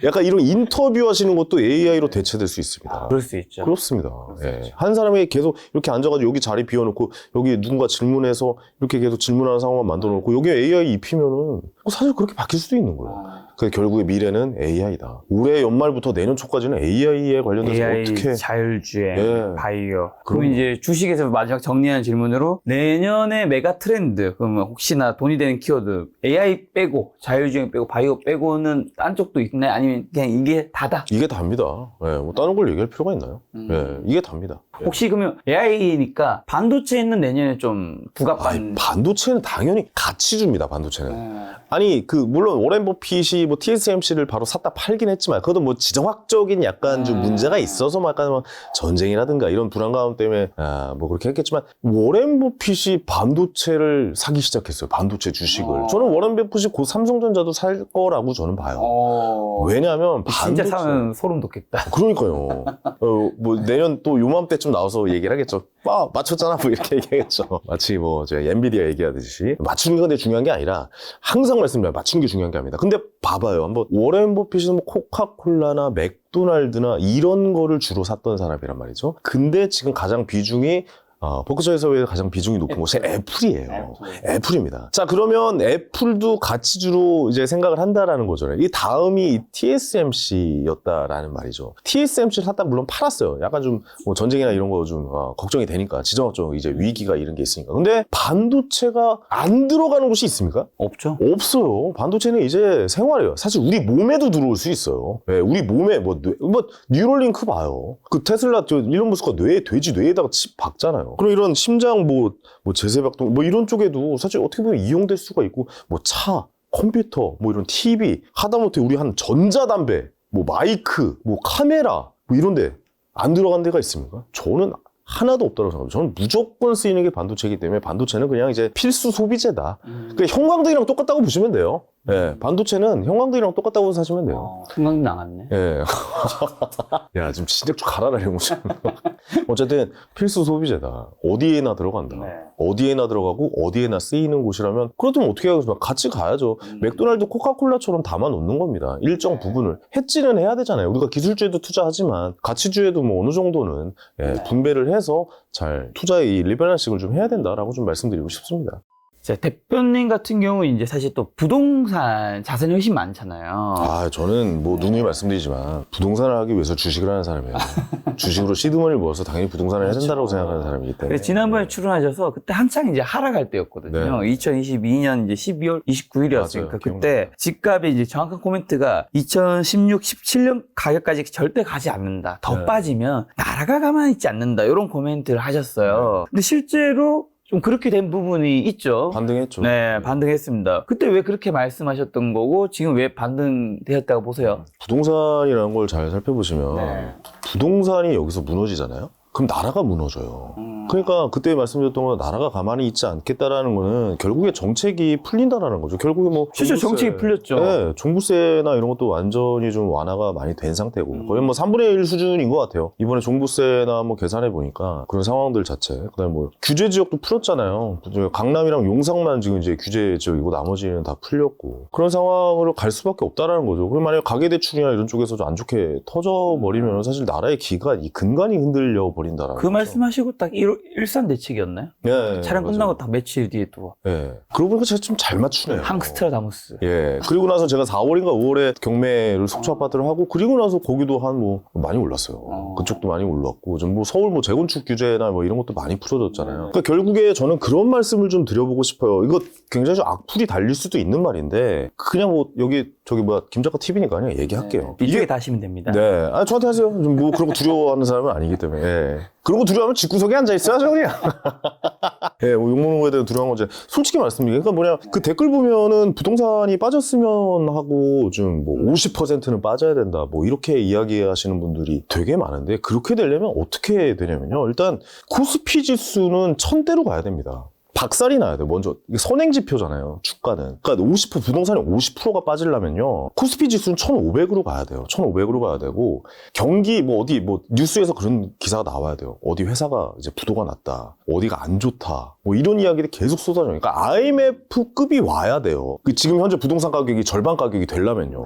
약간 이런 인터뷰 하시는 것도 AI로 대체될 수 있습니다. 그럴 수 있죠. 그렇습니다. 예. 한 사람이 계속 이렇게 앉아가지고 여기 자리 비워놓고 여기 누군가 질문해서 이렇게 계속 질문하는 상황만 만들어놓고 여기에 AI 입히면은 사실 그렇게 바뀔 수도 있는 거예요. 그래서 결국에 미래는 AI다. 올해 연말부터 내년 초까지는 AI에 관련돼서 AI, 어떻게 자율주행, 바이오. 그럼 그럼. 이제 주식에서 마지막 정리하는 질문으로 내년의 메가 트렌드, 그러면 혹시나 돈이 되는 키워드, AI 빼고, 자율주행 빼고, 바이오 빼고는 딴 쪽도 있나요? 아니면 그냥 이게 다다? 이게 답니다. 예, 다른 걸 얘기할 필요가 있나요? 예, 이게 답니다. 혹시 그러면 AI니까 반도체는 내년에 좀 부각받는. 반도체는 당연히 같이 줍니다. 반도체는. 아니 물론 워렌 버핏이 TSMC를 바로 샀다 팔긴 했지만 그것도 지정학적인 약간 좀 문제가 있어서 약간 전쟁이라든가 이런 불안감 때문에 그렇게 했겠지만 워렌 버핏이 반도체를 사기 시작했어요. 반도체 주식을. 저는 워렌 버핏이 곧 삼성전자도 살 거라고 저는 봐요. 왜냐하면 진짜 사면 소름 돋겠다. 그러니까요. 내년 또 요맘때쯤 나와서 얘기를 하겠죠. 맞췄잖아. 이렇게 얘기하겠죠. 마치 제가 엔비디아 얘기하듯이. 맞추는 게 근데 중요한 게 아니라 항상 말씀드려요. 맞추는 게 중요한 게 아닙니다. 근데 봐봐요. 한번 워렌 버핏은 코카콜라나 맥도날드나 이런 거를 주로 샀던 사람이란 말이죠. 근데 지금 가장 비중이 버크셔에서의 가장 비중이 높은 곳이 애플이에요. 애플입니다. 자, 그러면 애플도 가치주로 이제 생각을 한다라는 거잖아요. 이 다음이 TSMC였다라는 말이죠. TSMC를 샀다 물론 팔았어요. 약간 좀 전쟁이나 이런 거 좀 걱정이 되니까 지정학적 이제 위기가 이런 게 있으니까. 근데 반도체가 안 들어가는 곳이 있습니까? 없죠. 없어요. 반도체는 이제 생활이에요. 사실 우리 몸에도 들어올 수 있어요. 네, 우리 몸에 뉴럴링크 봐요. 그 테슬라 일론 머스크가 돼지 뇌에다가 칩 박잖아요. 그럼 이런 심장 제세박동 이런 쪽에도 사실 어떻게 보면 이용될 수가 있고 차, 컴퓨터, 이런 TV 하다못해 우리 한 전자담배, 마이크, 카메라 이런데 안 들어간 데가 있습니까? 저는 하나도 없다고 생각합니다. 저는 무조건 쓰이는 게 반도체이기 때문에 반도체는 그냥 이제 필수 소비재다. 그러니까 형광등이랑 똑같다고 보시면 돼요. 예, 반도체는 형광등이랑 똑같다고 사시면 돼요. 생각이 나갔네. 예. 야, 좀 진짜 좀 가라라, 이런 거죠. 어쨌든 필수 소비재다. 어디에나 들어간다. 네. 어디에나 들어가고 어디에나 쓰이는 곳이라면 그렇다면 어떻게 하겠습니까? 같이 가야죠. 맥도날드, 코카콜라처럼 담아 놓는 겁니다. 일정 부분을. 해지는 해야 되잖아요. 우리가 기술주에도 투자하지만 가치주에도 어느 정도는 분배를 해서 잘 투자의 이 리밸런싱을 좀 해야 된다라고 좀 말씀드리고 싶습니다. 자, 대표님 같은 경우는 이제 사실 또 부동산 자산이 훨씬 많잖아요. 아, 저는 뭐 누누이 말씀드리지만 부동산을 하기 위해서 주식을 하는 사람이에요. 주식으로 시드머니를 모아서 당연히 부동산을 해야 된다고 생각하는 사람이기 때문에. 그래서 지난번에 출연하셔서 그때 한창 이제 하락할 때였거든요. 네. 2022년 이제 12월 29일이었으니까 맞아요. 그때 집값이 이제 정확한 코멘트가 2016, 17년 가격까지 절대 가지 않는다. 더 네. 빠지면 나라가 가만히 있지 않는다. 이런 코멘트를 하셨어요. 근데 실제로 좀 그렇게 된 부분이 있죠. 반등했죠. 네, 반등했습니다. 그때 왜 그렇게 말씀하셨던 거고 지금 왜 반등되었다고 보세요? 부동산이라는 걸 잘 살펴보시면 네. 부동산이 여기서 무너지잖아요. 그럼 나라가 무너져요. 그러니까 그때 말씀드렸던 건 나라가 가만히 있지 않겠다라는 거는 결국에 정책이 풀린다라는 거죠. 결국에 뭐 실제 종부세- 정책이 풀렸죠. 네, 종부세나 이런 것도 완전히 좀 완화가 많이 된 상태고 거의 뭐 3분의 1 수준인 것 같아요. 이번에 종부세나 뭐 계산해 보니까 그런 상황들 자체. 그다음에 뭐 규제 지역도 풀었잖아요. 강남이랑 용산만 지금 이제 규제 지역이고 나머지는 다 풀렸고 그런 상황으로 갈 수밖에 없다라는 거죠. 그럼 만약 가계대출이나 이런 쪽에서 좀 안 좋게 터져버리면 사실 나라의 이 근간이 흔들려 버린다라는 그 거죠. 말씀하시고 딱 일산 대책이었나요? 예, 촬영 맞아요. 끝나고 딱 며칠 뒤에 또 예. 그러고 보니까 제가 좀 잘 맞추네요. 항스트라다무스. 예. 그리고 나서 제가 4월인가 5월에 경매를 속초 아파트를 하고 그리고 나서 거기도 한 뭐 많이 올랐어요. 그쪽도 많이 올랐고 좀 뭐 서울 뭐 재건축 규제나 뭐 이런 것도 많이 풀어졌잖아요. 그러니까 결국에 저는 그런 말씀을 좀 드려보고 싶어요. 이거 굉장히 좀 악플이 달릴 수도 있는 말인데 그냥 뭐 여기 저기 뭐야 김 작가 TV니까 그냥 얘기할게요. 이쪽에 다 하시면 됩니다. 네. 아, 저한테 하세요. 좀 뭐 그런 거 두려워하는 사람은 아니기 때문에. 예. 그런 거 두려워하면 집구석에 앉아있어야죠, 그냥. 예, 뭐 욕먹는 거에 대한 두려운 거지. 솔직히 말씀드리면, 그러니까 뭐냐, 그 댓글 보면은 부동산이 빠졌으면 하고 좀 뭐 50%는 빠져야 된다. 뭐 이렇게 이야기하시는 분들이 되게 많은데, 그렇게 되려면 어떻게 되냐면요. 일단 코스피 지수는 1000대로 가야 됩니다. 박살이 나야 돼. 먼저 이게 선행지표잖아요. 주가는. 그러니까 50% 부동산이 50%가 빠지려면요. 코스피 지수는 1,500으로 가야 돼요. 1,500으로 가야 되고 경기 뭐 어디 뭐 뉴스에서 그런 기사가 나와야 돼요. 어디 회사가 이제 부도가 났다. 어디가 안 좋다. 뭐 이런 이야기들이 계속 쏟아져요. 그러니까 IMF급이 와야 돼요. 지금 현재 부동산 가격이 절반 가격이 되려면요.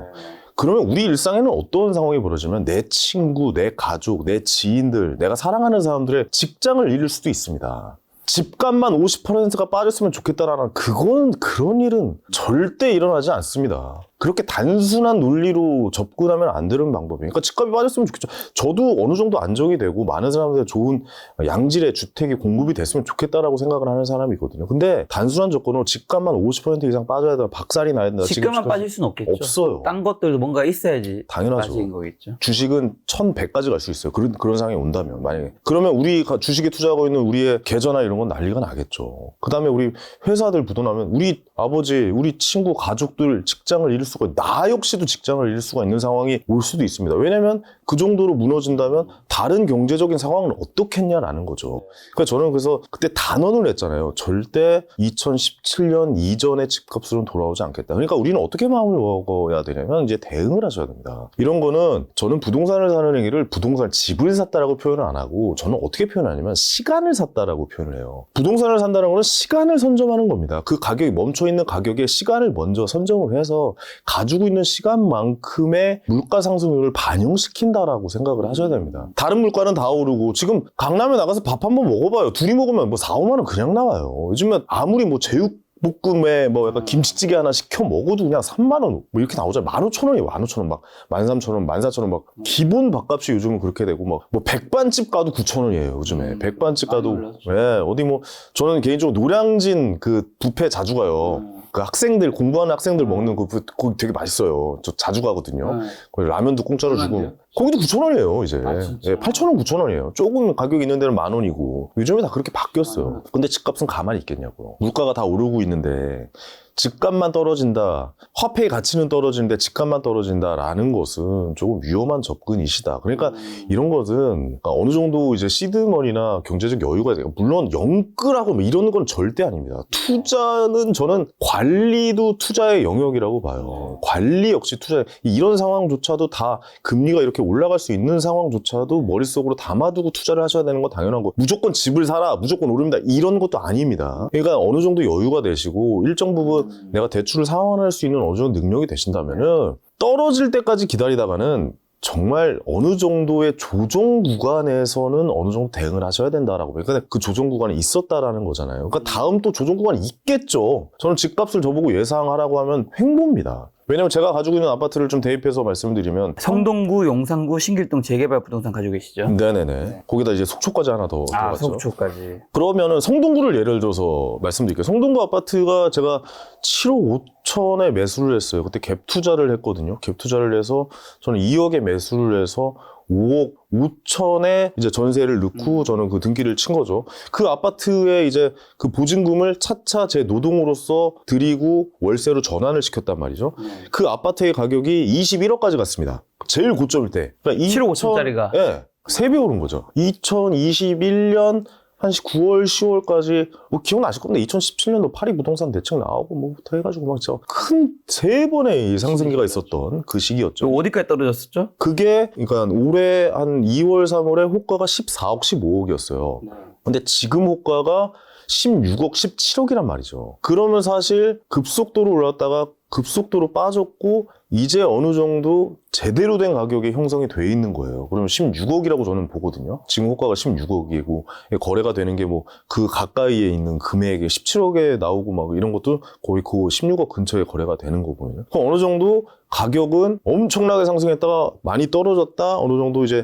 그러면 우리 일상에는 어떤 상황이 벌어지면 내 친구, 내 가족, 내 지인들, 내가 사랑하는 사람들의 직장을 잃을 수도 있습니다. 집값만 50%가 빠졌으면 좋겠다라는 그런 일은 절대 일어나지 않습니다. 그렇게 단순한 논리로 접근하면 안 되는 방법이에요. 그러니까 집값이 빠졌으면 좋겠죠. 저도 어느 정도 안정이 되고 많은 사람들의 좋은 양질의 주택이 공급이 됐으면 좋겠다라고 생각을 하는 사람이거든요. 근데 단순한 조건으로 집값만 50% 이상 빠져야 된다, 박살이 나야 된다. 집값만 빠질 수는 없겠죠. 없어요. 딴 것들도 뭔가 있어야지 당연하죠. 빠진 거겠죠. 주식은 1100까지 갈 수 있어요. 그런 상황이 온다면, 만약에. 그러면 우리 주식에 투자하고 있는 우리의 계좌나 이런 건 난리가 나겠죠. 그 다음에 우리 회사들 부도나면 우리 아버지, 우리 친구, 가족들 직장을 잃을 수가, 나 역시도 직장을 잃을 수가 있는 상황이 올 수도 있습니다. 왜냐면 그 정도로 무너진다면 다른 경제적인 상황은 어떻겠냐라는 거죠. 그러니까 저는 그래서 그때 단언을 했잖아요. 절대 2017년 이전의 집값으로는 돌아오지 않겠다. 그러니까 우리는 어떻게 마음을 먹어야 되냐면 이제 대응을 하셔야 됩니다. 이런 거는 저는 부동산을 사는 행위를 부동산 집을 샀다라고 표현을 안 하고 저는 어떻게 표현하냐면 시간을 샀다라고 표현을 해요. 부동산을 산다는 거는 시간을 선점하는 겁니다. 그 가격이 멈춰 있는 가격에 시간을 먼저 선점을 해서 가지고 있는 시간만큼의 물가 상승률을 반영시킨다라고 생각을 하셔야 됩니다. 다른 물가는 다 오르고 지금 강남에 나가서 밥 한번 먹어봐요. 둘이 먹으면 뭐 4, 5만 원 그냥 나와요. 요즘에 아무리 뭐 제육볶음에 뭐 약간 김치찌개 하나 시켜 먹어도 그냥 3만 원 뭐 이렇게 나오잖아요. 15,000원이에요. 15,000원 막 13,000원, 14,000원 막 기본 밥값이 요즘은 그렇게 되고 뭐 백반집 가도 9,000원이에요. 요즘에 백반집 가도 예, 어디 뭐 저는 개인적으로 노량진 그 뷔페 자주 가요. 그 학생들 공부하는 학생들 먹는 거기 되게 맛있어요. 저 자주 가거든요. 거기 라면도 공짜로 주고 거기도 9,000원이에요 이제. 예, 8,000원, 9,000원이에요. 조금 가격 있는 데는 10,000원이고 요즘에 다 그렇게 바뀌었어요. 근데 집값은 가만히 있겠냐고요. 물가가 다 오르고 있는데 집값만 떨어진다, 화폐의 가치는 떨어지는데 집값만 떨어진다라는 것은 조금 위험한 접근이시다. 그러니까 이런 것은 그러니까 어느 정도 이제 시드머니나 경제적 여유가 돼요. 물론 영끌하고 뭐 이런 건 절대 아닙니다. 투자는 저는 관리도 투자의 영역이라고 봐요. 관리 역시 투자. 이런 상황조차도 다 금리가 이렇게 올라갈 수 있는 상황조차도 머릿속으로 담아두고 투자를 하셔야 되는 건 당연한 거. 무조건 집을 사라, 무조건 오릅니다. 이런 것도 아닙니다. 그러니까 어느 정도 여유가 되시고 일정 부분 내가 대출을 상환할 수 있는 어느 정도 능력이 되신다면은 떨어질 때까지 기다리다가는 정말 어느 정도의 조정 구간에서는 어느 정도 대응을 하셔야 된다라고. 그러니까 그 조정 구간이 있었다라는 거잖아요. 그러니까 다음 또 조정 구간이 있겠죠. 저는 집값을 저보고 예상하라고 하면 횡보입니다. 왜냐면 제가 가지고 있는 아파트를 좀 대입해서 말씀드리면 성동구, 용산구, 신길동 재개발 부동산 가지고 계시죠? 네네네. 거기다 이제 속초까지 하나 더 아, 들어갔죠. 속초까지. 그러면은 성동구를 예를 들어서 말씀드릴게요. 성동구 아파트가 제가 7억 5천에 매수를 했어요. 그때 갭 투자를 했거든요. 갭 투자를 해서 저는 2억에 매수를 해서 5억 5천에 이제 전세를 넣고 저는 그 등기를 친 거죠. 그 아파트에 이제 그 보증금을 차차 제 노동으로서 드리고 월세로 전환을 시켰단 말이죠. 그 아파트의 가격이 21억까지 갔습니다. 제일 고점일 때. 그러니까 7억 5천짜리가. 예. 3배 오른 거죠. 2021년 한 9월, 10월까지, 뭐 기억나실 겁니다. 2017년도 파리 부동산 대책 나오고, 뭐부터 해가지고 막 진짜 큰 3번의 상승기가 있었던 그 시기였죠. 어디까지 떨어졌었죠? 그게, 그러니까 올해 한 2월, 3월에 호가가 14억, 15억이었어요. 근데 지금 호가가 16억, 17억이란 말이죠. 그러면 사실 급속도로 올랐다가 급속도로 빠졌고, 이제 어느 정도 제대로 된 가격이 형성이 돼 있는 거예요. 그러면 16억이라고 저는 보거든요. 지금 호가가 16억이고 거래가 되는 게 뭐 그 가까이에 있는 금액이 17억에 나오고 막 이런 것도 거의 그 16억 근처에 거래가 되는 거거든요. 그럼 어느 정도 가격은 엄청나게 상승했다가 많이 떨어졌다. 어느 정도 이제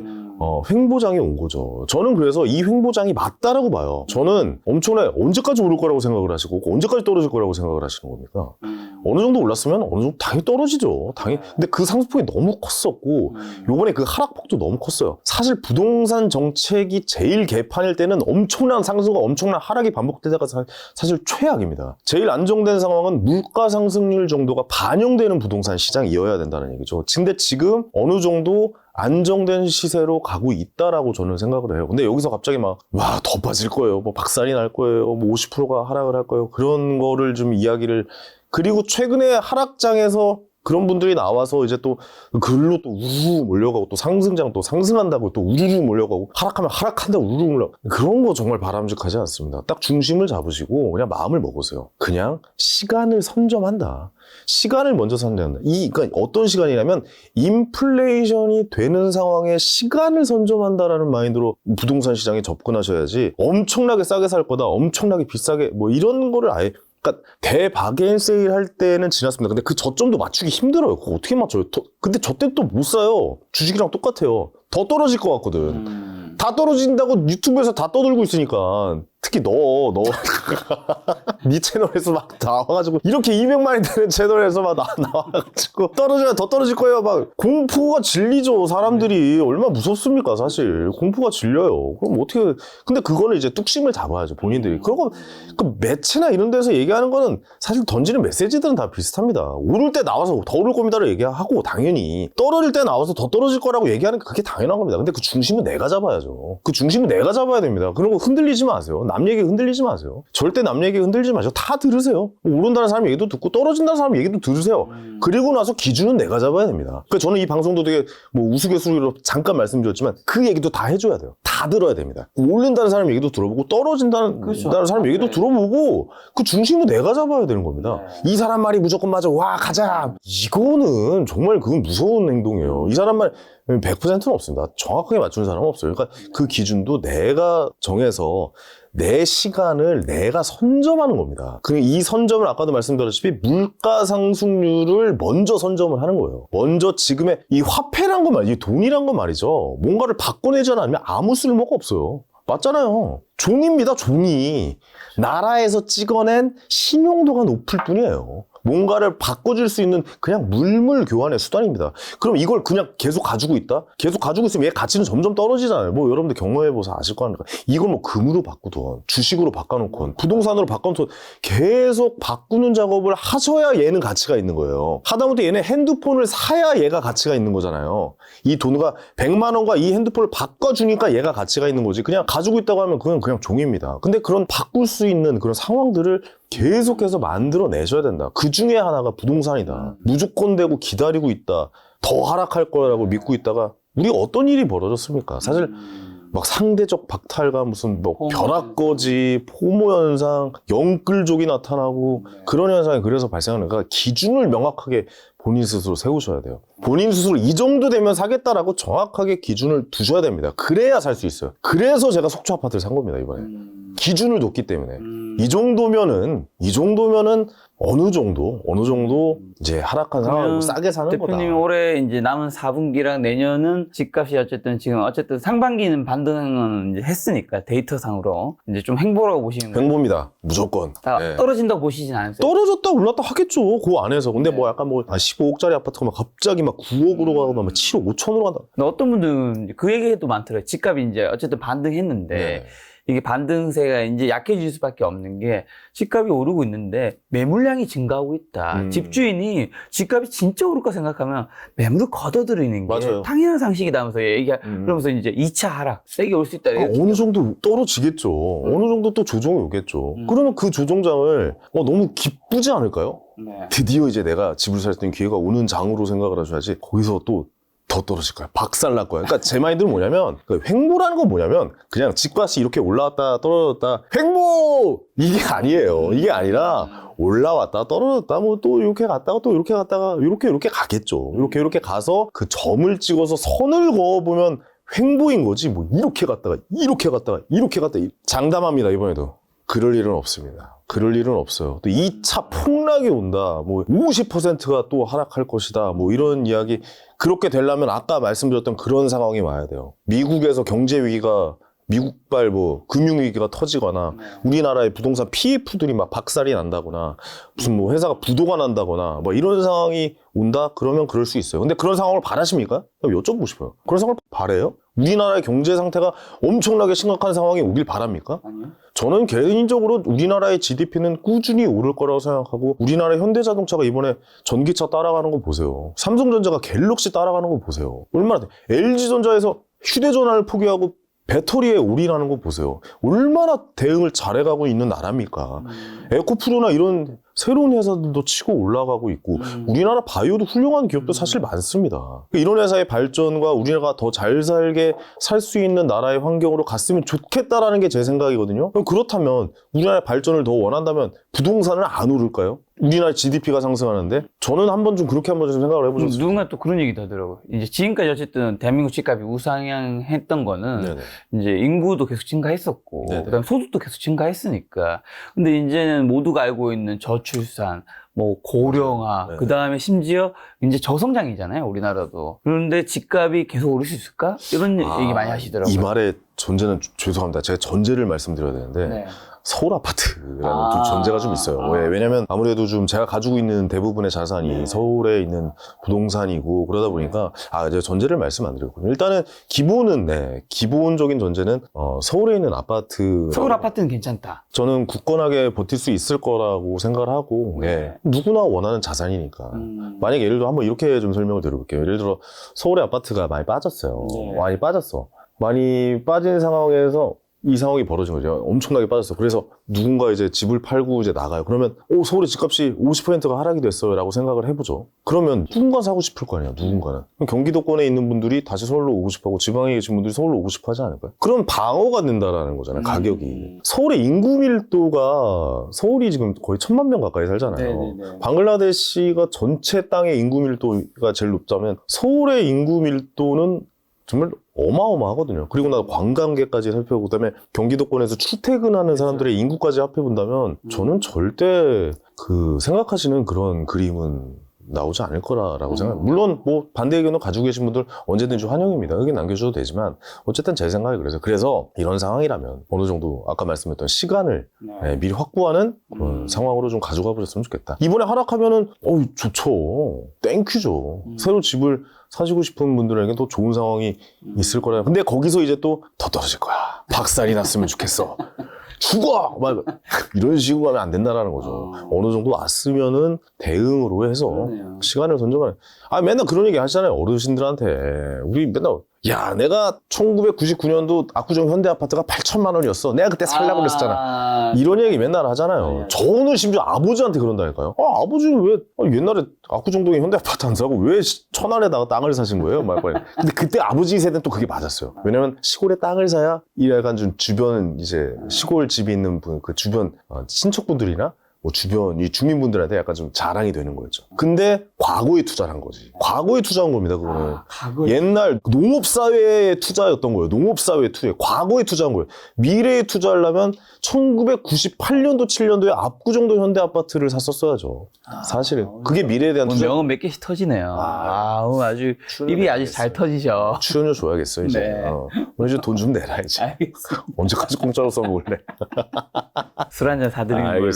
횡보장이 온 거죠. 저는 그래서 이 횡보장이 맞다라고 봐요. 저는 엄청나게 언제까지 오를 거라고 생각을 하시고 언제까지 떨어질 거라고 생각을 하시는 겁니까? 어느 정도 올랐으면 어느 정도 당연히 떨어지죠. 당연히. 근데 그 상승폭이 너무 컸었고 요번에 그 하락폭도 너무 컸어요. 사실 부동산 정책이 제일 개판일 때는 엄청난 상승과 엄청난 하락이 반복될 때가 사실 최악입니다. 제일 안정된 상황은 물가 상승률 정도가 반영되는 부동산 시장이어야 된다는 얘기죠. 근데 지금 어느 정도 안정된 시세로 가고 있다라고 저는 생각을 해요. 근데 여기서 갑자기 막, 와, 더 빠질 거예요. 뭐 박살이 날 거예요. 뭐 50%가 하락을 할 거예요. 그런 거를 좀 이야기를. 그리고 최근에 하락장에서 그런 분들이 나와서 이제 또 글로 또 우르르 몰려가고 또 상승장 또 상승한다고 또 우르르 몰려가고 하락하면 하락한다고 우르르 몰려. 그런 거 정말 바람직하지 않습니다. 딱 중심을 잡으시고 그냥 마음을 먹으세요. 그냥 시간을 선점한다. 시간을 먼저 선점한다. 그러니까 어떤 시간이냐면 인플레이션이 되는 상황에 시간을 선점한다라는 마인드로 부동산 시장에 접근하셔야지 엄청나게 싸게 살 거다. 엄청나게 비싸게 뭐 이런 거를 아예 그러니까 대바게인 세일 할 때는 지났습니다. 근데 그 저점도 맞추기 힘들어요. 그거 어떻게 맞춰요? 근데 저 때는 또 못 사요. 주식이랑 똑같아요. 더 떨어질 것 같거든. 다 떨어진다고 유튜브에서 다 떠들고 있으니까. 특히 네 채널에서 막 나와가지고 이렇게 200만이 되는 채널에서 막 나와가지고 떨어지면 더 떨어질 거예요. 막 공포가 질리죠. 사람들이 얼마나 무섭습니까? 사실 공포가 질려요. 그럼 어떻게? 근데 그거는 이제 뚝심을 잡아야죠. 본인들이. 그리고 그 매체나 이런 데서 얘기하는 거는 사실 던지는 메시지들은 다 비슷합니다. 오를 때 나와서 더 오를 겁니다를 얘기하고 당연히 떨어질 때 나와서 더 떨어질 거라고 얘기하는 게 그게 당연한 겁니다. 근데 그 중심은 내가 잡아야죠. 그 중심은 내가 잡아야 됩니다. 그런 거 흔들리지 마세요. 남 얘기 흔들리지 마세요. 절대 남 얘기 흔들리지 마세요. 다 들으세요. 오른다는 사람 얘기도 듣고 떨어진다는 사람 얘기도 들으세요. 그리고 나서 기준은 내가 잡아야 됩니다. 그러니까 저는 이 방송도 되게 뭐 우스갯소리로 잠깐 말씀드렸지만 그 얘기도 다 해줘야 돼요. 다 들어야 됩니다. 오른다는 사람 얘기도 들어보고 떨어진다는 사람 얘기도 들어보고 그 중심은 내가 잡아야 되는 겁니다. 이 사람 말이 무조건 맞아. 와 가자. 이거는 정말 그건 무서운 행동이에요. 이 사람 말 100%는 없습니다. 정확하게 맞추는 사람은 없어요. 그러니까 그 기준도 내가 정해서 내 시간을 내가 선점하는 겁니다. 이 선점을 아까도 말씀드렸다시피 물가 상승률을 먼저 선점을 하는 거예요. 먼저 지금의 이 화폐란 거 말이죠. 이 돈이란 거 말이죠. 뭔가를 바꿔내지 않으면 아무 쓸모가 없어요. 맞잖아요. 종입니다, 종이. 나라에서 찍어낸 신용도가 높을 뿐이에요. 뭔가를 바꿔줄 수 있는 그냥 물물 교환의 수단입니다. 그럼 이걸 그냥 계속 가지고 있다? 계속 가지고 있으면 얘 가치는 점점 떨어지잖아요. 뭐 여러분들 경험해보셔서 아실 거 아닙니까? 이걸 뭐 금으로 바꾸든 주식으로 바꿔놓건 부동산으로 바꿔놓건 계속 바꾸는 작업을 하셔야 얘는 가치가 있는 거예요. 하다못해 얘는 핸드폰을 사야 얘가 가치가 있는 거잖아요. 이 돈과 100만 원과 이 핸드폰을 바꿔주니까 얘가 가치가 있는 거지. 그냥 가지고 있다고 하면 그냥 종입니다. 근데 그런 바꿀 수 있는 그런 상황들을 계속해서 만들어내셔야 된다. 그 중에 하나가 부동산이다. 무조건 되고 기다리고 있다. 더 하락할 거라고 믿고 있다가 우리 어떤 일이 벌어졌습니까? 사실 막 상대적 박탈감, 무슨 뭐 포모 벼락거지, 포모 현상, 영끌족이 나타나고 그런 현상이 그래서 발생하는 거니까 기준을 명확하게 본인 스스로 세우셔야 돼요. 본인 스스로 이 정도 되면 사겠다라고 정확하게 기준을 두셔야 됩니다. 그래야 살 수 있어요. 그래서 제가 속초 아파트를 산 겁니다, 이번에. 기준을 뒀기 때문에. 이 정도면은 어느 정도 이제 하락한 상황이고 싸게 사는 거다. 대표님이 올해 이제 남은 4분기랑 내년은 집값이 어쨌든 상반기는 반등은 이제 했으니까 데이터상으로 이제 좀 횡보라고 보시는 거예요. 횡보입니다. 무조건. 다 예. 떨어진다고 보시진 않으세요? 떨어졌다 올랐다 하겠죠. 그 안에서. 근데 뭐 약간 뭐 15억짜리 아파트가 막 갑자기 막 9억으로 가거나 막 7억 5천으로 간다. 근데 어떤 분들은 이제 그 얘기도 많더라고요. 집값이 이제 어쨌든 반등했는데 네. 이게 반등세가 이제 약해질 수밖에 없는 게 집값이 오르고 있는데 매물량이 증가하고 있다. 집주인이 집값이 진짜 오를까 생각하면 매물을 걷어들이는 게 맞아요. 당연한 상식이다면서 그러면서 이제 2차 하락 세게 올 수 있다. 어느 정도 떨어지겠죠. 어느 정도 또 조정이 오겠죠. 그러면 그 조정장을 너무 기쁘지 않을까요? 네. 드디어 이제 내가 집을 살 수 있는 기회가 오는 장으로 생각을 하셔야지 거기서 또 더 떨어질 거야. 박살날 거야. 그러니까 제 마인드는 뭐냐면 횡보라는 건 뭐냐면 그냥 집값이 이렇게 올라왔다 떨어졌다 횡보! 이게 아니에요. 이게 아니라 올라왔다 떨어졌다 뭐 또 이렇게 갔다가 또 이렇게 갔다가 이렇게 가겠죠. 이렇게 가서 그 점을 찍어서 선을 그어보면 횡보인 거지 뭐 이렇게 갔다가 장담합니다. 이번에도 그럴 일은 없습니다. 그럴 일은 없어요. 또 2차 폭락이 온다. 뭐 50%가 또 하락할 것이다. 뭐 이런 이야기. 그렇게 되려면 아까 말씀드렸던 그런 상황이 와야 돼요. 미국에서 경제 위기가 미국발 뭐 금융위기가 터지거나 우리나라의 부동산 PF들이 막 박살이 난다거나 무슨 뭐 회사가 부도가 난다거나 뭐 이런 상황이 온다? 그러면 그럴 수 있어요. 근데 그런 상황을 바라십니까? 여쭤보고 싶어요. 그런 상황을 바래요? 우리나라의 경제 상태가 엄청나게 심각한 상황이 오길 바랍니까? 아니요. 저는 개인적으로 우리나라의 GDP는 꾸준히 오를 거라고 생각하고 우리나라의 현대자동차가 이번에 전기차 따라가는 거 보세요. 삼성전자가 갤럭시 따라가는 거 보세요. 얼마나 LG전자에서 휴대전화를 포기하고 배터리에 올인하는 거 보세요. 얼마나 대응을 잘해가고 있는 나라입니까? 에코프로나 이런 새로운 회사들도 치고 올라가고 있고 우리나라 바이오도 훌륭한 기업도 사실 많습니다. 이런 회사의 발전과 우리나라가 더 잘 살게 살 수 있는 나라의 환경으로 갔으면 좋겠다라는 게 제 생각이거든요. 그럼 그렇다면 우리나라의 발전을 더 원한다면 부동산은 안 오를까요? 우리나라 GDP가 상승하는데 저는 한번 좀 그렇게 한번 좀 생각을 해보셨어요. 누군가 또 그런 얘기도 하더라고요. 이제 지금까지 어쨌든 대한민국 집값이 우상향했던 거는 네네. 이제 인구도 계속 증가했었고 네네. 그다음 소득도 계속 증가했으니까 근데 이제는 모두가 알고 있는 저출산 뭐 고령화 네네. 그다음에 심지어 이제 저성장이잖아요 우리나라도. 그런데 집값이 계속 오를 수 있을까? 이런 얘기 많이 하시더라고요. 이 말의 전제는 죄송합니다. 제가 전제를 말씀드려야 되는데 네. 서울 아파트라는 좀 전제가 좀 있어요. 왜냐면 아무래도 좀 제가 가지고 있는 대부분의 자산이 서울에 있는 부동산이고 그러다 보니까 제가 전제를 말씀 안 드렸군요. 일단은 기본적인 전제는 서울에 있는 아파트. 서울 아파트는 괜찮다. 저는 굳건하게 버틸 수 있을 거라고 생각을 하고 누구나 원하는 자산이니까. 만약에 예를 들어 한번 이렇게 좀 설명을 드려볼게요. 예를 들어 서울의 아파트가 많이 빠졌어요. 네. 많이 빠졌어. 많이 빠진 상황에서 이 상황이 벌어진 거죠. 엄청나게 빠졌어. 그래서 누군가 이제 집을 팔고 이제 나가요. 그러면 서울의 집값이 50%가 하락이 됐어요 라고 생각을 해보죠. 그러면 누군가 사고 싶을 거 아니야. 누군가는. 그럼 경기도권에 있는 분들이 다시 서울로 오고 싶어하고 지방에 계신 분들이 서울로 오고 싶어 하지 않을까요? 그럼 방어가 된다라는 거잖아요. 가격이. 서울의 인구 밀도가 서울이 지금 거의 1,000만 명 가까이 살잖아요. 네네네. 방글라데시가 전체 땅의 인구 밀도가 제일 높다면 서울의 인구 밀도는 정말 어마어마하거든요. 그리고 나서 관광객까지 살펴보고 그다음에 경기도권에서 출퇴근하는 사람들의 인구까지 합해본다면 저는 절대 생각하시는 그런 그림은 나오지 않을 거라고 생각해요. 물론 뭐 반대 의견을 가지고 계신 분들 언제든지 환영입니다. 의견 남겨주셔도 되지만 어쨌든 제 생각이 그래서 이런 상황이라면 어느 정도 아까 말씀했던 시간을 미리 확보하는 그런 상황으로 좀 가져가 버렸으면 좋겠다. 이번에 하락하면은 좋죠. 땡큐죠. 새로 집을 사시고 싶은 분들에게 또 좋은 상황이 있을 거라. 근데 거기서 이제 또 더 떨어질 거야. 박살이 났으면 좋겠어. 죽어! 막 이런 식으로 가면 안 된다라는 거죠. 어느 정도 왔으면은 대응으로 해서 그러네요. 시간을 선정하는. 맨날 그런 얘기 하시잖아요. 어르신들한테. 우리 맨날 야, 내가 1999년도 압구정 현대아파트가 8천만 원이었어. 내가 그때 살라고 그랬었잖아. 이런 얘기 맨날 하잖아요. 저는 심지어 아버지한테 그런다니까요. 아버지는 왜 옛날에 압구정동에 현대아파트 안 사고 왜 천안에다가 땅을 사신 거예요? 막 근데 그때 아버지 세대는 또 그게 맞았어요. 왜냐면 시골에 땅을 사야 이 약간 좀 주변 이제 시골 집이 있는 분, 그 주변 친척분들이나 뭐 주변 이 주민분들한테 약간 좀 자랑이 되는 거였죠. 근데 과거에 투자를 한 거지. 과거에 투자한 겁니다, 그거는. 옛날 농업사회에 투자였던 거예요. 농업사회 투자. 과거에 투자한 거예요. 미래에 투자하려면 1998년도, 7년도에 압구정동 현대아파트를 샀었어야죠. 사실은. 그게 미래에 대한 투자. 명은 몇 개씩 터지네요. 아주 입이 아주 잘 터지죠. 출연료 줘야겠어, 이제. 네. 오늘 이제 돈 좀 내라, 이제. 알겠습니다. 언제까지 공짜로 써먹을래? 술 한잔 사드리는 걸로.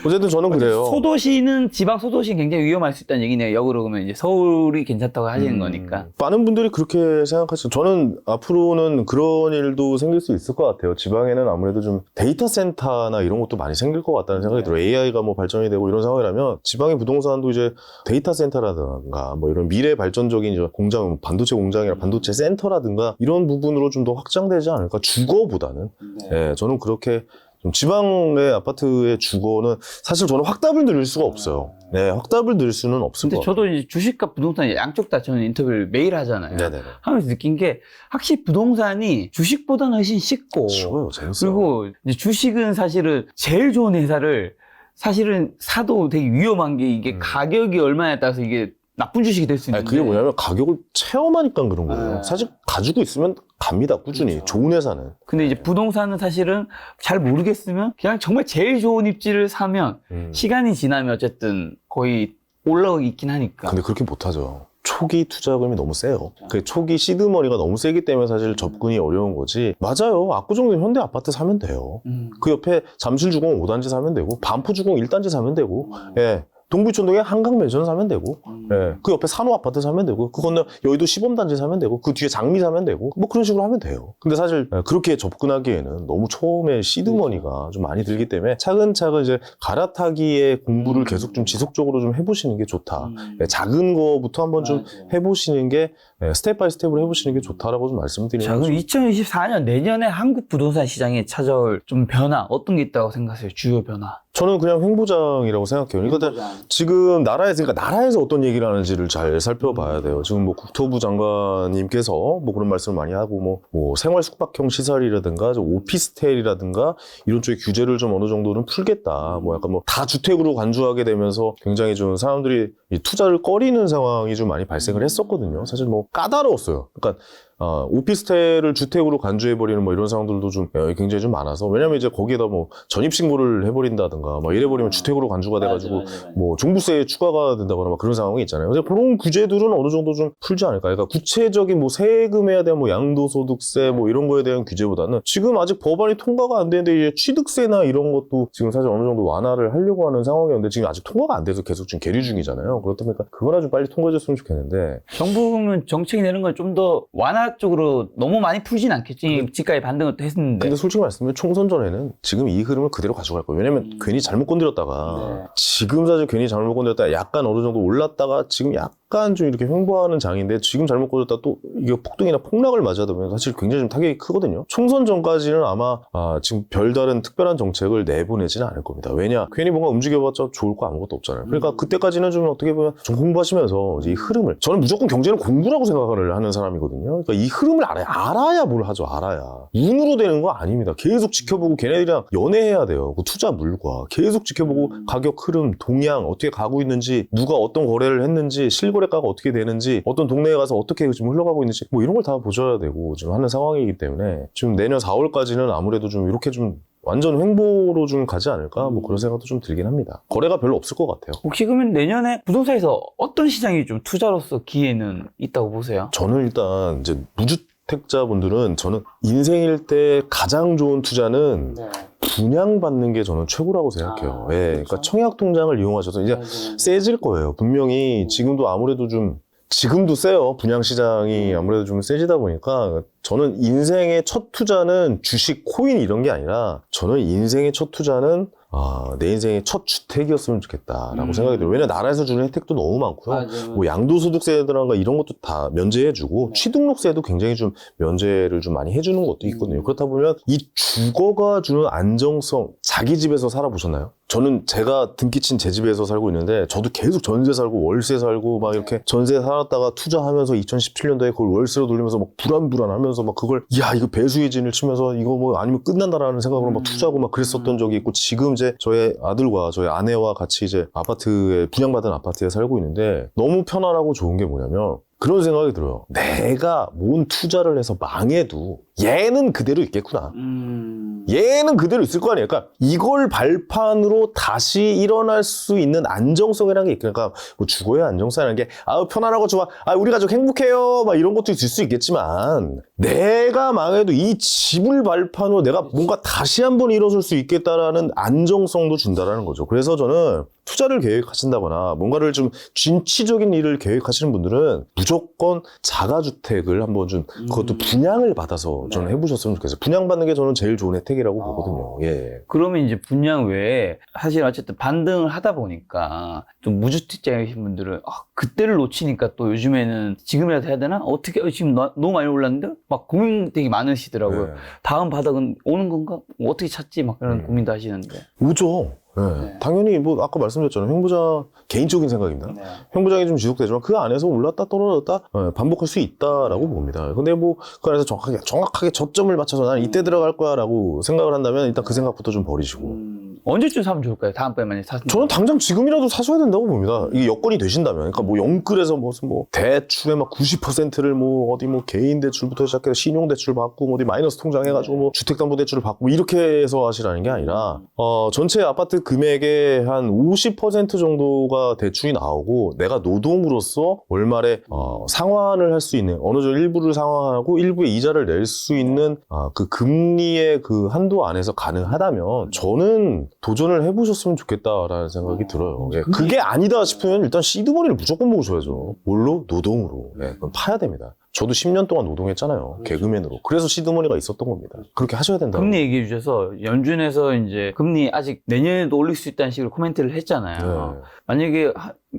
어쨌든 저는 그래요. 소도시는 지방 소도시는 굉장히 위험할 수 있다는 얘기네요. 역으로 그러면 이제 서울이 괜찮다고 하시는 거니까. 많은 분들이 그렇게 생각하시죠. 저는 앞으로는 그런 일도 생길 수 있을 것 같아요. 지방에는 아무래도 좀 데이터 센터나 이런 것도 많이 생길 것 같다는 생각이 들어요. AI가 뭐 발전이 되고 이런 상황이라면 지방의 부동산도 이제 데이터 센터라든가 뭐 이런 미래 발전적인 이제 공장, 반도체 공장이나 반도체 센터라든가 이런 부분으로 좀 더 확장되지 않을까. 주거보다는. 예, 저는 그렇게 좀 지방의 아파트의 주거는 사실 저는 확답을 드릴 수가 없어요. 네, 확답을 드릴 수는 없을 것 근데 같아요. 저도 이제 주식과 부동산 양쪽 다 저는 인터뷰를 매일 하잖아요. 네네. 하면서 느낀 게 확실히 부동산이 주식보다는 훨씬 쉽고 쉬워요, 재밌어요. 그리고 이제 주식은 사실은 제일 좋은 회사를 사실은 사도 되게 위험한 게 이게 가격이 얼마냐에 따라서 이게 나쁜 주식이 될 수 있는데 그게 뭐냐면 가격을 체험하니까 그런 거예요. 사실 가지고 있으면 갑니다, 꾸준히. 그렇죠. 좋은 회사는. 근데 이제 부동산은 사실은 잘 모르겠으면 그냥 정말 제일 좋은 입지를 사면 시간이 지나면 어쨌든 거의 올라오고 있긴 하니까. 근데 그렇게 못하죠. 초기 투자금이 너무 세요. 그 초기 시드머니가 너무 세기 때문에 사실 접근이 어려운 거지. 맞아요. 압구정동 현대 아파트 사면 돼요. 그 옆에 잠실주공 5단지 사면 되고, 반포주공 1단지 사면 되고, 예. 동부천동에 한강 매전 사면 되고, 예. 그 옆에 산호 아파트 사면 되고, 그 건너 여의도 시범단지 사면 되고, 그 뒤에 장미 사면 되고, 뭐 그런 식으로 하면 돼요. 근데 사실 그렇게 접근하기에는 너무 처음에 시드머니가 좀 많이 들기 때문에 차근차근 이제 갈아타기의 공부를 계속 좀 지속적으로 좀 해보시는 게 좋다. 예, 작은 거부터 한번 좀 해보시는 게 스텝 바이 스텝으로 해보시는 게 좋다라고 좀 말씀드리는 자, 거죠. 그럼 2024년 내년에 한국 부동산 시장에 찾아올 좀 변화 어떤 게 있다고 생각하세요? 주요 변화. 저는 그냥 횡보장이라고 생각해요. 그러니까 지금 나라에서 어떤 얘기를 하는지를 잘 살펴봐야 돼요. 지금 뭐 국토부 장관님께서 뭐 그런 말씀을 많이 하고 뭐 생활 숙박형 시설이라든가 오피스텔이라든가 이런 쪽의 규제를 좀 어느 정도는 풀겠다. 뭐 약간 뭐 다주택으로 간주하게 되면서 굉장히 좀 사람들이 이 투자를 꺼리는 상황이 좀 많이 발생을 했었거든요. 사실 뭐 까다로웠어요. 그러니까 오피스텔을 주택으로 간주해버리는 뭐 이런 상황들도 좀 굉장히 좀 많아서, 왜냐면 이제 거기에다 뭐 전입신고를 해버린다든가 막 이래버리면 주택으로 간주가 돼가지고 뭐 종부세에 추가가 된다거나 막 그런 상황이 있잖아요. 그래서 그런 규제들은 어느 정도 좀 풀지 않을까. 그러니까 구체적인 뭐 세금에 대한 뭐 양도소득세 뭐 이런 거에 대한 규제보다는 지금 아직 법안이 통과가 안 되는데 이제 취득세나 이런 것도 지금 사실 어느 정도 완화를 하려고 하는 상황이었는데 지금 아직 통과가 안 돼서 계속 지금 계류 중이잖아요. 그렇다 보니까 그거나 좀 빨리 통과됐으면 좋겠는데. 정부는 정책이 내는 건 좀 더 완화 쪽으로 너무 많이 풀진 않겠지. 집값이 반등을 또 했는데. 근데 솔직히 말씀드리면 총선 전에는 지금 이 흐름을 그대로 가져갈 거예요. 왜냐면 괜히 잘못 건드렸다가 지금 사실 괜히 잘못 건드렸다가 약간 어느 정도 올랐다가 지금 약간 좀 이렇게 횡보하는 장인데 지금 잘못 건드렸다가 또 이게 폭등이나 폭락을 맞아야 되면 사실 굉장히 좀 타격이 크거든요. 총선 전까지는 아마 지금 별다른 특별한 정책을 내보내지는 않을 겁니다. 왜냐? 괜히 뭔가 움직여봤자 좋을 거 아무것도 없잖아요. 그러니까 그때까지는 좀 어떻게 보면 좀 공부하시면서 이 흐름을, 저는 무조건 경제는 공부라고 생각을 하는 사람이거든요. 그러니까 이 흐름을 알아야 뭘 하죠. 알아야. 운으로 되는 거 아닙니다. 계속 지켜보고 걔네들이랑 연애해야 돼요. 그 투자물과 계속 지켜보고 가격 흐름, 동향 어떻게 가고 있는지, 누가 어떤 거래를 했는지, 실거래가가 어떻게 되는지, 어떤 동네에 가서 어떻게 지금 흘러가고 있는지 뭐 이런 걸 다 보셔야 되고 지금 하는 상황이기 때문에 지금 내년 4월까지는 아무래도 좀 이렇게 좀 완전 횡보로 좀 가지 않을까 뭐 그런 생각도 좀 들긴 합니다. 거래가 별로 없을 것 같아요. 혹시 그러면 내년에 부동산에서 어떤 시장이 좀 투자로서 기회는 있다고 보세요? 저는 일단 이제 무주택자분들은 저는 인생일 때 가장 좋은 투자는 분양받는 게 저는 최고라고 생각해요. 예, 그러니까 청약통장을 이용하셔서 이제 세질 거예요. 분명히 지금도 아무래도 지금도 세요. 분양시장이 아무래도 좀 세지다 보니까 저는 인생의 첫 투자는 주식, 코인 이런 게 아니라 저는 인생의 첫 투자는 내 인생의 첫 주택이었으면 좋겠다라고 생각이 들어요. 왜냐면 나라에서 주는 혜택도 너무 많고요. 맞아요. 뭐 양도소득세라든가 이런 것도 다 면제해주고 취등록세도 굉장히 좀 면제를 좀 많이 해주는 것도 있거든요. 그렇다 보면 이 주거가 주는 안정성, 자기 집에서 살아보셨나요? 저는 제가 등기친 제 집에서 살고 있는데 저도 계속 전세 살고 월세 살고 막 이렇게 전세 살았다가 투자하면서 2017년도에 그걸 월세로 돌리면서 막 불안하면서 막 그걸 이거 배수의 진을 치면서 이거 뭐 아니면 끝난다라는 생각으로 막 투자하고 막 그랬었던 적이 있고 지금 이제 저의 아들과 저의 아내와 같이 이제 아파트에 분양받은 아파트에 살고 있는데 너무 편안하고 좋은 게 뭐냐면 그런 생각이 들어요. 내가 뭔 투자를 해서 망해도 얘는 그대로 있겠구나. 얘는 그대로 있을 거 아니에요. 그러니까 이걸 발판으로 다시 일어날 수 있는 안정성이라는 게 있고, 그러니까 뭐 주거의 안정성이라는 게 편안하고 좋아, 우리 가족 행복해요, 막 이런 것도 있을 수 있겠지만 내가 망해도 이 집을 발판으로 내가 뭔가 다시 한번 일어설 수 있겠다라는 안정성도 준다라는 거죠. 그래서 저는 투자를 계획하신다거나 뭔가를 좀 진취적인 일을 계획하시는 분들은 무조건 자가주택을 한번 좀 그것도 분양을 받아서 저는 해보셨으면 좋겠어요. 분양받는 게 저는 제일 좋은 혜택이라고 보거든요. 예. 그러면 이제 분양 외에 사실 어쨌든 반등을 하다 보니까 좀 무주택자이신 분들은 그때를 놓치니까 또 요즘에는 지금이라도 해야 되나? 어떻게 지금 너무 많이 올랐는데 막 고민 되게 많으시더라고요. 네. 다음 바닥은 오는 건가? 어떻게 찾지? 막 그런 고민도 하시는데. 오죠. 네. 네. 당연히 뭐 아까 말씀드렸잖아요. 형부장 개인적인 생각입니다. 네. 형부장이 좀 지속되지만 그 안에서 올랐다 떨어졌다 반복할 수 있다라고 봅니다. 근데 뭐 그 안에서 정확하게 저점을 맞춰서 나는 이때 들어갈 거야라고 생각을 한다면 일단 그 생각부터 좀 버리시고. 언제쯤 사면 좋을까요? 다음번에 만약에 사면. 저는 당장 지금이라도 사셔야 된다고 봅니다. 이게 여건이 되신다면. 그러니까 뭐 영끌에서 무슨 뭐 대출의 막 90%를 뭐 어디 뭐 개인 대출부터 시작해서 신용 대출 받고 뭐 어디 마이너스 통장 해가지고 뭐 주택담보대출을 받고 이렇게 해서 하시라는 게 아니라 전체 아파트 금액의 한 50% 정도가 대출이 나오고 내가 노동으로서 월말에 상환을 할 수 있는 어느 정도 일부를 상환하고 일부의 이자를 낼 수 있는 그 금리의 그 한도 안에서 가능하다면 저는 도전을 해보셨으면 좋겠다라는 생각이 들어요. 예, 그게 아니다 싶으면 일단 시드머니를 무조건 모으셔야죠. 뭘로? 노동으로. 예, 그럼 파야 됩니다. 저도 10년 동안 노동했잖아요. 개그맨으로. 그래서 시드머니가 있었던 겁니다. 그렇게 하셔야 된다. 금리 얘기해 주셔서 연준에서 이제 금리 아직 내년에도 올릴 수 있다는 식으로 코멘트를 했잖아요. 네. 만약에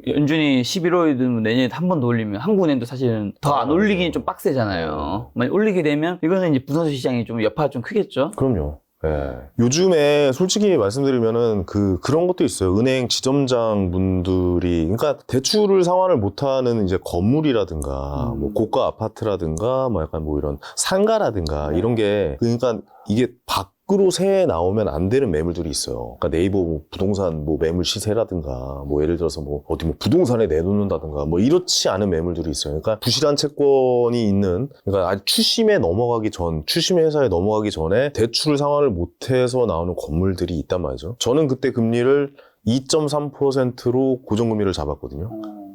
연준이 11월이든 내년에 한 번 더 올리면 한국은행도 사실은 더 안 올리기는 좀 빡세잖아요. 만약 올리게 되면 이거는 이제 부동산 시장이 좀 여파가 좀 크겠죠. 그럼요. 예. 요즘에 솔직히 말씀드리면은 그런 것도 있어요. 은행 지점장 분들이, 그러니까 대출을 상환을 못하는 이제 건물이라든가, 뭐 고가 아파트라든가, 뭐 약간 뭐 이런 상가라든가 이런 게, 그러니까 이게 밖으로 새해 나오면 안 되는 매물들이 있어요. 그러니까 네이버 뭐 부동산 뭐 매물 시세라든가, 뭐 예를 들어서 뭐 어디 뭐 부동산에 내놓는다든가, 뭐 이렇지 않은 매물들이 있어요. 그러니까 부실한 채권이 있는, 그러니까 아직 추심 회사에 넘어가기 전에 대출을 상환을 못해서 나오는 건물들이 있단 말이죠. 저는 그때 금리를 2.3%로 고정금리를 잡았거든요.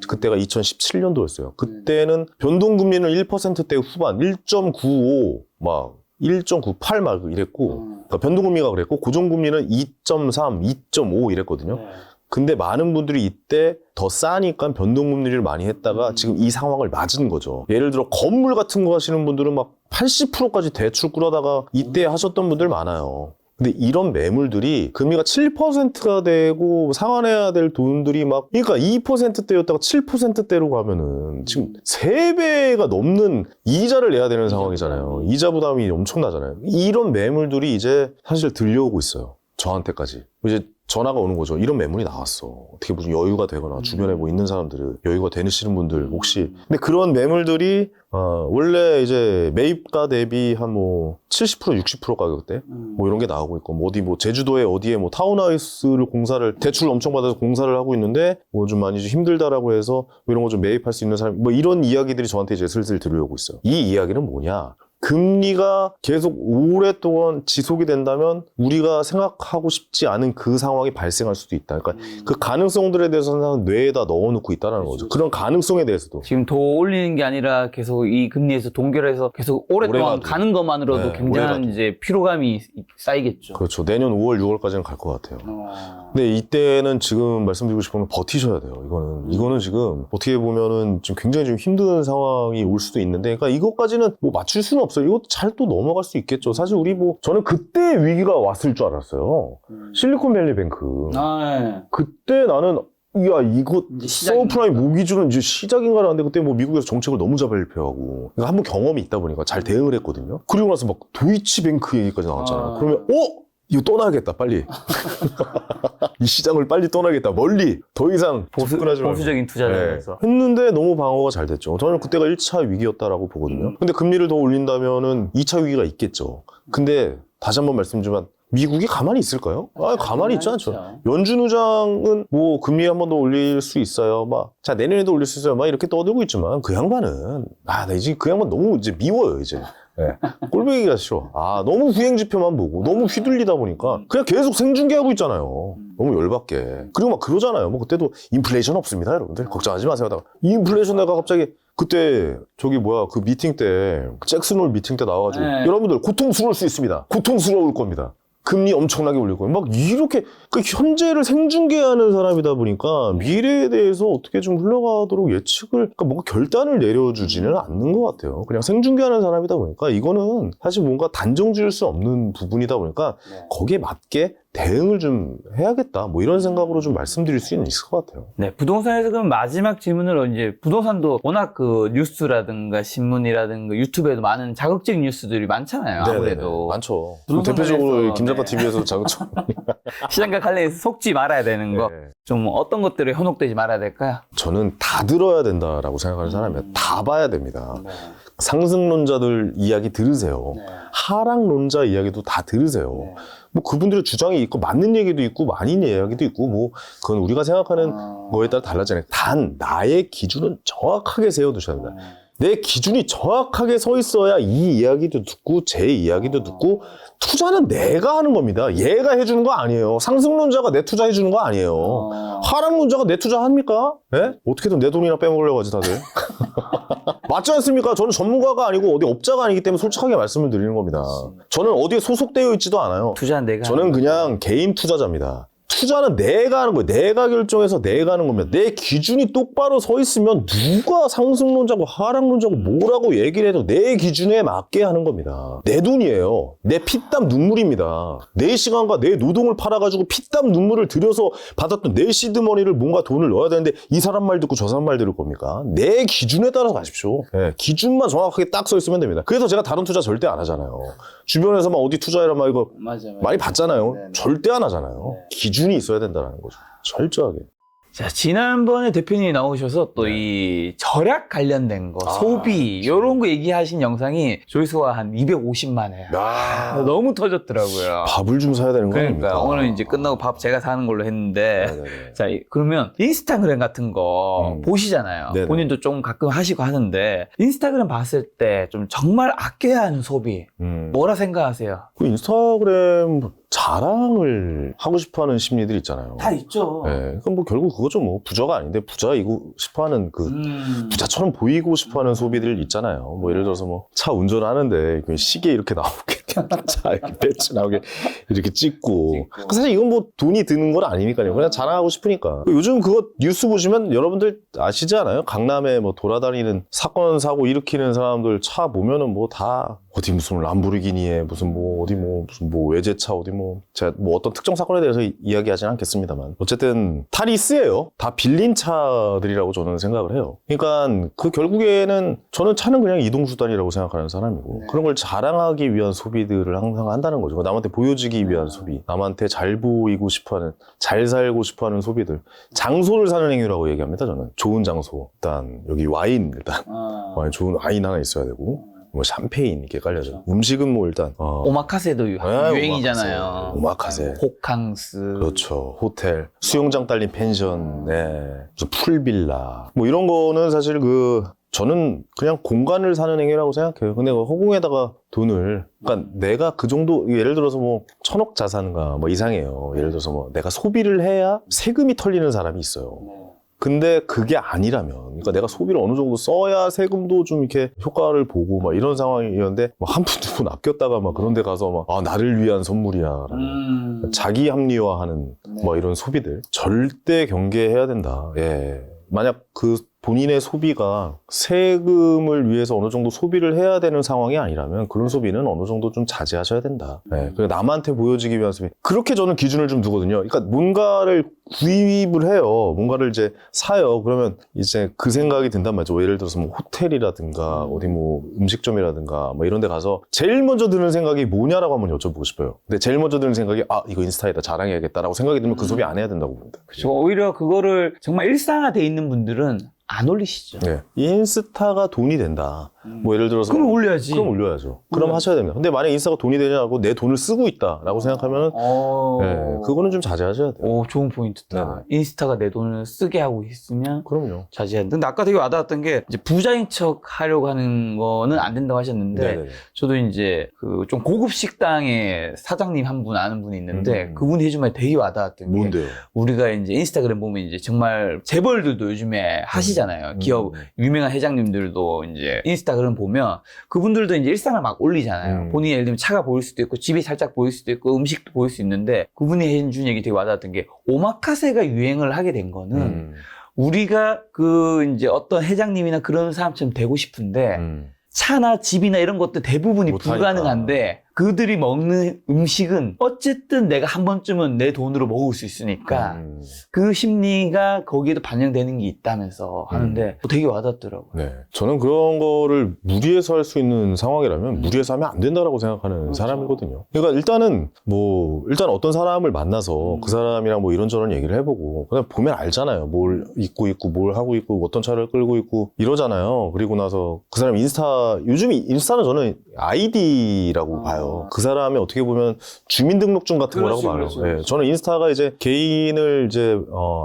그때가 2017년도였어요. 그때는 변동금리는 1%대 후반, 1.95, 막 1.98 막 이랬고, 그러니까 변동금리가 그랬고, 고정금리는 2.3, 2.5 이랬거든요. 근데 많은 분들이 이때 더 싸니까 변동금리를 많이 했다가 지금 이 상황을 맞은 거죠. 예를 들어 건물 같은 거 하시는 분들은 막 80%까지 대출 끌어다가 이때 하셨던 분들 많아요. 근데 이런 매물들이 금리가 7%가 되고 상환해야 될 돈들이 막, 그러니까 2%대였다가 7%대로 가면은 지금 3배가 넘는 이자를 내야 되는 상황이잖아요. 이자 부담이 엄청나잖아요. 이런 매물들이 이제 사실 들려오고 있어요. 저한테까지. 이제 전화가 오는 거죠. 이런 매물이 나왔어. 어떻게 무슨 여유가 되거나 주변에 뭐 있는 사람들을 여유가 되시는 분들 혹시. 근데 그런 매물들이 원래 이제 매입가 대비 한 뭐 70% 60% 가격대 뭐 이런 게 나오고 있고, 뭐 어디 뭐 제주도에 어디에 뭐 타운하우스를 대출을 엄청 받아서 공사를 하고 있는데 뭐 좀 많이 좀 힘들다라고 해서 뭐 이런 거 좀 매입할 수 있는 사람, 뭐 이런 이야기들이 저한테 이제 슬슬 들려오고 있어요. 이 이야기는 뭐냐? 금리가 계속 오랫동안 지속이 된다면 우리가 생각하고 싶지 않은 그 상황이 발생할 수도 있다. 그러니까 그 가능성들에 대해서는 뇌에다 넣어놓고 있다는 거죠. 그런 가능성에 대해서도. 지금 더 올리는 게 아니라 계속 이 금리에서 동결해서 계속 오랫동안 오래가도. 가는 것만으로도 네, 굉장한 오래가도. 이제 피로감이 쌓이겠죠. 그렇죠. 내년 5월, 6월까지는 갈 것 같아요. 근데 이때는 지금 말씀드리고 싶은 건 버티셔야 돼요. 이거는 지금 어떻게 보면은 좀 굉장히 좀 힘든 상황이 올 수도 있는데, 그러니까 이것까지는 뭐 맞출 수는 없어요. 이거 잘 또 넘어갈 수 있겠죠. 사실 우리 뭐 저는 그때 위기가 왔을 줄 알았어요. 실리콘밸리 뱅크. 그때 나는 야 이거 서브프라임 모기지는 이제 시작인가 하는데 그때 뭐 미국에서 정책을 너무 발표하고 그러니까 한번 경험이 있다 보니까 잘 대응을 했거든요. 그리고 나서 막 도이치뱅크 얘기까지 나왔잖아요. 그러면 이거 떠나야겠다 빨리. 이 시장을 빨리 떠나야겠다. 멀리 더 이상 접근하지 말고. 보수적인 투자를 하면서 했는데 너무 방어가 잘 됐죠. 저는 그때가 1차 위기였다라고 보거든요. 근데 금리를 더 올린다면은 2차 위기가 있겠죠. 근데 다시 한번 말씀드리지만 미국이 가만히 있을까요? 가만히 있지 않죠. 연준 의장은 뭐 금리 한 번 더 올릴 수 있어요. 자 내년에도 올릴 수 있어요. 이렇게 떠들고 있지만 그 양반은 나 이제 그 양반 너무 이제 미워요 이제. 네. 꼴보기가 싫어. 너무 후행지표만 보고 너무 휘둘리다 보니까 그냥 계속 생중계하고 있잖아요. 너무 열받게. 그리고 막 그러잖아요. 뭐 그때도 인플레이션 없습니다, 여러분들. 걱정하지 마세요. 인플레이션 내가 갑자기 그때 그 미팅 때 잭슨홀 미팅 때 나와가지고 여러분들 고통스러울 수 있습니다. 고통스러울 겁니다. 금리 엄청나게 올릴 거예요. 막 이렇게 현재를 생중계하는 사람이다 보니까 미래에 대해서 어떻게 좀 흘러가도록 예측을 뭔가 결단을 내려주지는 않는 것 같아요. 그냥 생중계하는 사람이다 보니까 이거는 사실 뭔가 단정 지을 수 없는 부분이다 보니까 거기에 맞게 대응을 좀 해야겠다. 뭐 이런 생각으로 좀 말씀드릴 수는 있을 것 같아요. 네, 부동산에서 그럼 마지막 질문으로 이제 부동산도 워낙 그 뉴스라든가 신문이라든가 유튜브에도 많은 자극적인 뉴스들이 많잖아요. 아무래도. 네네네. 많죠. 부동산 대표적으로 관련해서, 김작가 TV에서 자극적. 시장과 관련해서 속지 말아야 되는 거. 좀 어떤 것들에 현혹되지 말아야 될까요? 저는 다 들어야 된다라고 생각하는 사람이에요. 다 봐야 됩니다. 상승론자들 이야기 들으세요. 하락론자 이야기도 다 들으세요. 뭐 그분들의 주장이 있고 맞는 얘기도 있고 아닌 이야기도 있고 뭐 그건 우리가 생각하는 거에 따라 달라지잖아요. 단 나의 기준은 정확하게 세워두셔야 합니다. 내 기준이 정확하게 서 있어야 이 이야기도 듣고 제 이야기도 듣고 투자는 내가 하는 겁니다. 얘가 해주는 거 아니에요. 상승론자가 내 투자 해주는 거 아니에요. 하락론자가 내 투자 합니까? 예? 어떻게든 내 돈이나 빼먹으려고 하지 다들. 맞지 않습니까? 저는 전문가가 아니고 어디 업자가 아니기 때문에 솔직하게 말씀을 드리는 겁니다. 저는 어디에 소속되어 있지도 않아요. 투자는 내가 저는 그냥 개인 투자자입니다. 투자는 내가 하는 거예요. 내가 결정해서 내가 하는 겁니다. 내 기준이 똑바로 서 있으면 누가 상승론자고 하락론자고 뭐라고 얘기를 해도 내 기준에 맞게 하는 겁니다. 내 돈이에요. 내 피땀 눈물입니다. 내 시간과 내 노동을 팔아가지고 피땀 눈물을 들여서 받았던 내 시드머니를 뭔가 돈을 넣어야 되는데 이 사람 말 듣고 저 사람 말 들을 겁니까? 내 기준에 따라서 가십시오. 기준만 정확하게 딱 서 있으면 됩니다. 그래서 제가 다른 투자 절대 안 하잖아요. 주변에서 막 어디 투자해라 막 이거 많이 봤잖아요. 절대 안 하잖아요. 기준이 있어야 된다는 거죠. 철저하게. 자, 지난번에 대표님이 나오셔서 또 이 절약 관련된 거, 소비, 이런 거 얘기하신 영상이 조회수가 한 250만회야. 너무 터졌더라고요. 밥을 좀 사야 되는 거 아닙니까? 그러니까 오늘 이제 끝나고 밥 제가 사는 걸로 했는데 자, 그러면 인스타그램 같은 거 보시잖아요. 네네. 본인도 좀 가끔 하시고 하는데 인스타그램 봤을 때 좀 정말 아껴야 하는 소비 뭐라 생각하세요? 그 인스타그램 자랑을 하고 싶어하는 심리들 있잖아요. 다 있죠. 그럼 뭐 결국 그거죠. 뭐 부자가 아닌데 부자이고 싶어하는 그 부자처럼 보이고 싶어하는 소비들 있잖아요. 뭐 예를 들어서 뭐 차 운전하는데 그 시계 이렇게 나오게 차 이렇게 배치 나오게 이렇게 찍고. 사실 이건 뭐 돈이 드는 건 아니니까요. 그냥 자랑하고 싶으니까. 요즘 그거 뉴스 보시면 여러분들 아시지 않아요? 강남에 뭐 돌아다니는 사건 사고 일으키는 사람들 차 보면은 뭐 다 어디 무슨 람보르기니에 무슨 뭐 어디 뭐 무슨 뭐 외제차 어디 뭐 제가 뭐 어떤 특정 사건에 대해서 이야기하지는 않겠습니다만 어쨌든 다 리스예요. 다 빌린 차들이라고 저는 생각을 해요. 그러니까 그 결국에는 저는 차는 그냥 이동수단이라고 생각하는 사람이고 그런 걸 자랑하기 위한 소비들을 항상 한다는 거죠. 남한테 보여지기 위한 소비, 남한테 잘 보이고 싶어하는, 잘 살고 싶어하는 소비들, 장소를 사는 행위라고 얘기합니다. 저는 좋은 장소, 일단 여기 와인 일단 좋은 와인 하나 있어야 되고. 뭐 샴페인 이렇게 깔려져. 음식은 뭐 일단 오마카세도 유행이잖아요. 오마카세, 호캉스, 그렇죠. 호텔, 수영장 딸린 펜션, 무슨 풀빌라, 뭐 이런 거는 사실 저는 그냥 공간을 사는 행위라고 생각해요. 근데 허공에다가 돈을, 그러니까 내가 그 정도, 예를 들어서 뭐 1,000억 자산가 뭐 이상해요. 예를 들어서 뭐 내가 소비를 해야 세금이 털리는 사람이 있어요. 근데 그게 아니라면, 그러니까 내가 소비를 어느 정도 써야 세금도 좀 이렇게 효과를 보고 막 이런 상황이었는데, 한 푼 두 푼 아꼈다가 막 그런 데 가서 막, 나를 위한 선물이야. 라는 자기 합리화하는 뭐 이런 소비들. 절대 경계해야 된다. 만약 그 본인의 소비가 세금을 위해서 어느 정도 소비를 해야 되는 상황이 아니라면 그런 소비는 어느 정도 좀 자제하셔야 된다. 네, 그리고 남한테 보여지기 위한 소비. 그렇게 저는 기준을 좀 두거든요. 그러니까 뭔가를 구입을 해요. 뭔가를 이제 사요. 그러면 이제 그 생각이 든단 말이죠. 예를 들어서 뭐 호텔이라든가 어디 뭐 음식점이라든가 뭐 이런 데 가서 제일 먼저 드는 생각이 뭐냐라고 한번 여쭤보고 싶어요. 근데 제일 먼저 드는 생각이 이거 인스타에다 자랑해야겠다라고 생각이 들면 그 소비 안 해야 된다고 봅니다. 그렇죠. 오히려 그거를 정말 일상화돼 있는 분들은 안 올리시죠. 네. 인스타가 돈이 된다. 뭐 예를 들어서 그럼 올려야지. 그럼 올려야죠. 그럼 하셔야 됩니다. 근데 만약 인스타가 돈이 되냐고 내 돈을 쓰고 있다라고 생각하면은 네, 그거는 좀 자제하셔야 돼요. 오, 좋은 포인트다. 인스타가 내 돈을 쓰게 하고 있으면 그럼요. 자제해야 돼. 근데 아까 되게 와닿았던 게 이제 부자인 척 하려고 하는 거는 안 된다고 하셨는데 네네네. 저도 이제 그 좀 고급 식당의 사장님 한 분 아는 분이 있는데 그분이 해준 말이 되게 와닿았던 게 뭔데요? 우리가 이제 인스타그램 보면 이제 정말 재벌들도 요즘에 하시잖아요. 기업 유명한 회장님들도 이제 인스타그램 보면 그분들도 이제 일상을 막 올리잖아요. 본인이 예를 들면 차가 보일 수도 있고 집이 살짝 보일 수도 있고 음식도 보일 수 있는데 그분이 해준 얘기 되게 와닿았던 게 오마카세가 유행을 하게 된 거는 우리가 그 이제 어떤 회장님이나 그런 사람처럼 되고 싶은데 차나 집이나 이런 것도 대부분이 못하니까. 불가능한데 그들이 먹는 음식은 어쨌든 내가 한 번쯤은 내 돈으로 먹을 수 있으니까 그 심리가 거기에도 반영되는 게 있다면서 하는데 되게 와닿더라고요. 네. 저는 그런 거를 무리해서 할 수 있는 상황이라면 무리해서 하면 안 된다라고 생각하는 사람이거든요. 그러니까 일단 어떤 사람을 만나서 그 사람이랑 뭐 이런저런 얘기를 해보고 그냥 보면 알잖아요. 뭘 입고 있고 뭘 하고 있고 어떤 차를 끌고 있고 이러잖아요. 그리고 나서 그 사람 요즘 인스타는 저는 아이디라고 봐요. 그 사람이 어떻게 보면 주민등록증 같은 거라고 봐요. 네, 저는 인스타가 이제 개인을 이제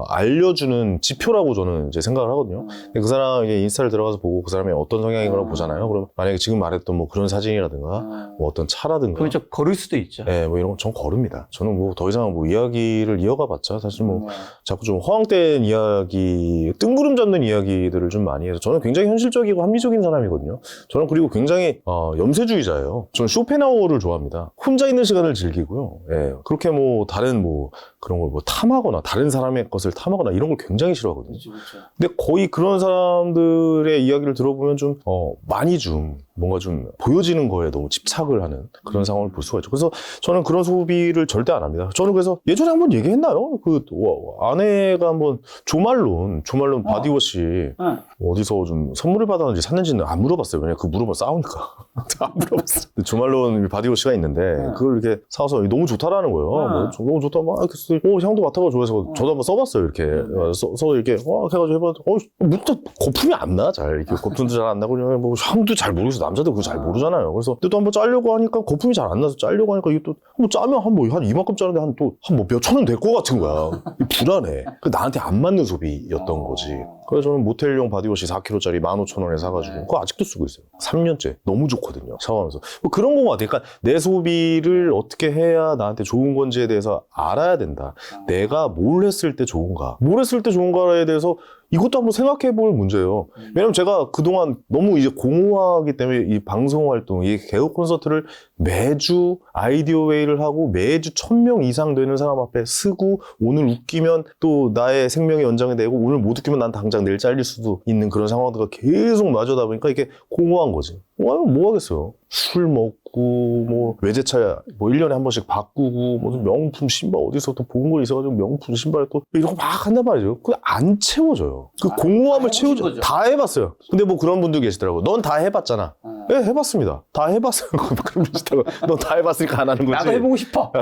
알려주는 지표라고 저는 이제 생각을 하거든요. 근데 그 사람이 인스타를 들어가서 보고 그 사람이 어떤 성향인 걸 보잖아요. 그럼 만약에 지금 말했던 뭐 그런 사진이라든가 뭐 어떤 차라든가 그럼 좀 걸을 수도 있죠. 네, 뭐 이런 건 전 거릅니다. 저는 뭐 더 이상 뭐 이야기를 이어가봤자 사실 뭐 자꾸 좀 허황된 이야기, 뜬구름 잡는 이야기들을 좀 많이 해서 저는 굉장히 현실적이고 합리적인 사람이거든요. 저는 그리고 굉장히 염세주의자예요. 저는 쇼펜하우어를 좋아합니다. 혼자 있는 시간을 즐기고요. 예, 그렇게 뭐 다른 뭐 그런 걸 뭐 탐하거나 다른 사람의 것을 탐하거나 이런 걸 굉장히 싫어하거든요. 그렇죠. 근데 거의 그런 사람들의 이야기를 들어보면 좀 많이 좀 뭔가 좀 보여지는 거에 너무 집착을 하는 그런 상황을 볼 수가 있죠. 그래서 저는 그런 소비를 절대 안 합니다. 저는 그래서 예전에 한번 얘기했나요? 아내가 한번 조말론 바디워시 어디서 좀 선물을 받았는지 샀는지는 안 물어봤어요. 왜냐면 그 물어보면 싸우니까. 안 물어봤어요. 조말론 바디워시가 있는데 그걸 이렇게 사서 너무 좋다라는 거예요. 뭐, 너무 좋다. 막 이렇게 향도 맡아가 좋아해서 저도 한번 써봤어요. 이렇게 써서 이렇게 해가지고 해봤는데 거품이 안 나. 잘 이렇게 거품도 잘 안 나고 그냥 뭐 향도 잘 모르겠어. 남자들 그거 잘 모르잖아요. 그래서 또 한번 짜려고 하니까 거품이 잘 안 나서 짜려고 하니까 이게 또 한번 짜면 한 이만큼 짜는데 한 뭐 몇천 원 될 것 같은 거야. 불안해. 나한테 안 맞는 소비였던 거지. 그래서 저는 모텔용 바디워시 4kg짜리 15,000원에 사가지고 그거 아직도 쓰고 있어요. 3년째. 너무 좋거든요. 샤워하면서. 뭐 그런 거 같아요. 그러니까 내 소비를 어떻게 해야 나한테 좋은 건지에 대해서 알아야 된다. 내가 뭘 했을 때 좋은가. 뭘 했을 때 좋은가에 대해서 이것도 한번 생각해 볼 문제예요. 왜냐면 제가 그동안 너무 이제 공허하기 때문에 이 방송 활동, 이 개그 콘서트를 매주 아이디어 웨이를 하고 매주 1000명 이상 되는 사람 앞에 쓰고 오늘 웃기면 또 나의 생명이 연장이 되고 오늘 못 웃기면 난 당장 내일 잘릴 수도 있는 그런 상황들과 계속 마주하다 보니까 이게 공허한 거지. 뭐 하겠어요. 술 먹고 뭐 외제차 뭐 1년에 한 번씩 바꾸고 무슨 명품 신발 어디서 또 본 거 있어가지고 명품 신발 또 이런 거 막 한단 말이죠. 그게 안 채워져요. 그 공허함을 채워줘. 다 해봤어요. 근데 뭐 그런 분들 계시더라고. 넌 다 해봤잖아. 네, 해봤습니다. 다 해봤어요. 그럼 넌 다 해봤으니까 안 하는 거지. 나도 해보고 싶어.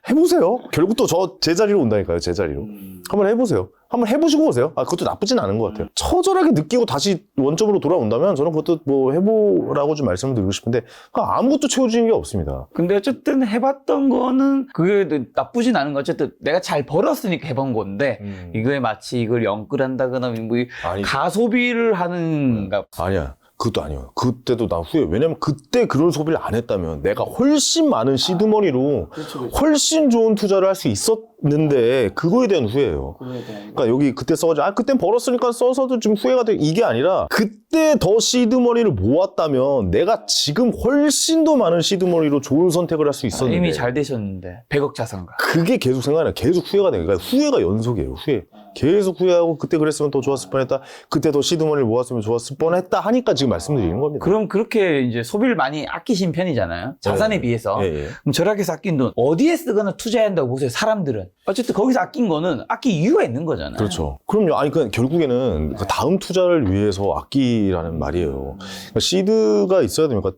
해보세요. 결국 또 제 자리로 온다니까요. 제 자리로. 한번 해보세요. 한번 해보시고 오세요. 그것도 나쁘진 않은 것 같아요. 처절하게 느끼고 다시 원점으로 돌아온다면 저는 그것도 뭐 해보라고 좀 말씀을 드리고 싶은데 아무것도 채워지는 게 없습니다. 근데 어쨌든 해봤던 거는 그게 나쁘진 않은 거. 어쨌든 내가 잘 벌었으니까 해본 건데 이거에 마치 이걸 영끌한다거나 뭐 가소비를 하는 아니야. 그것도 아니에요. 그때도 나 후회. 왜냐면 그때 그런 소비를 안 했다면 내가 훨씬 많은 시드머니로 훨씬 좋은 투자를 할 수 있었는데 그거에 대한 후회예요. 그러니까 여기 그때 써가지고 그땐 벌었으니까 써서도 좀 후회가 돼. 이게 아니라 그때 더 시드머니를 모았다면 내가 지금 훨씬 더 많은 시드머니로 좋은 선택을 할 수 있었는데 이미 잘 되셨는데 100억 자산가. 그게 계속 생각나요. 계속 후회가 돼요. 그러니까 후회가 연속이에요. 후회. 계속 후회하고 그때 그랬으면 더 좋았을 뻔했다. 그때 더 시드머니를 모았으면 좋았을 뻔했다 하니까 지금 말씀드리는 겁니다. 그럼 그렇게 이제 소비를 많이 아끼신 편이잖아요. 자산에 비해서. 예, 예. 그럼 절약해서 아낀 돈 어디에 쓰거나 투자해야 한다고 보세요, 사람들은. 어쨌든 거기서 아낀 거는 아낄 이유가 있는 거잖아요. 그렇죠. 그럼요. 아니, 그 결국에는 그 다음 투자를 위해서 아끼라는 말이에요. 그러니까 시드가 있어야 됩니까?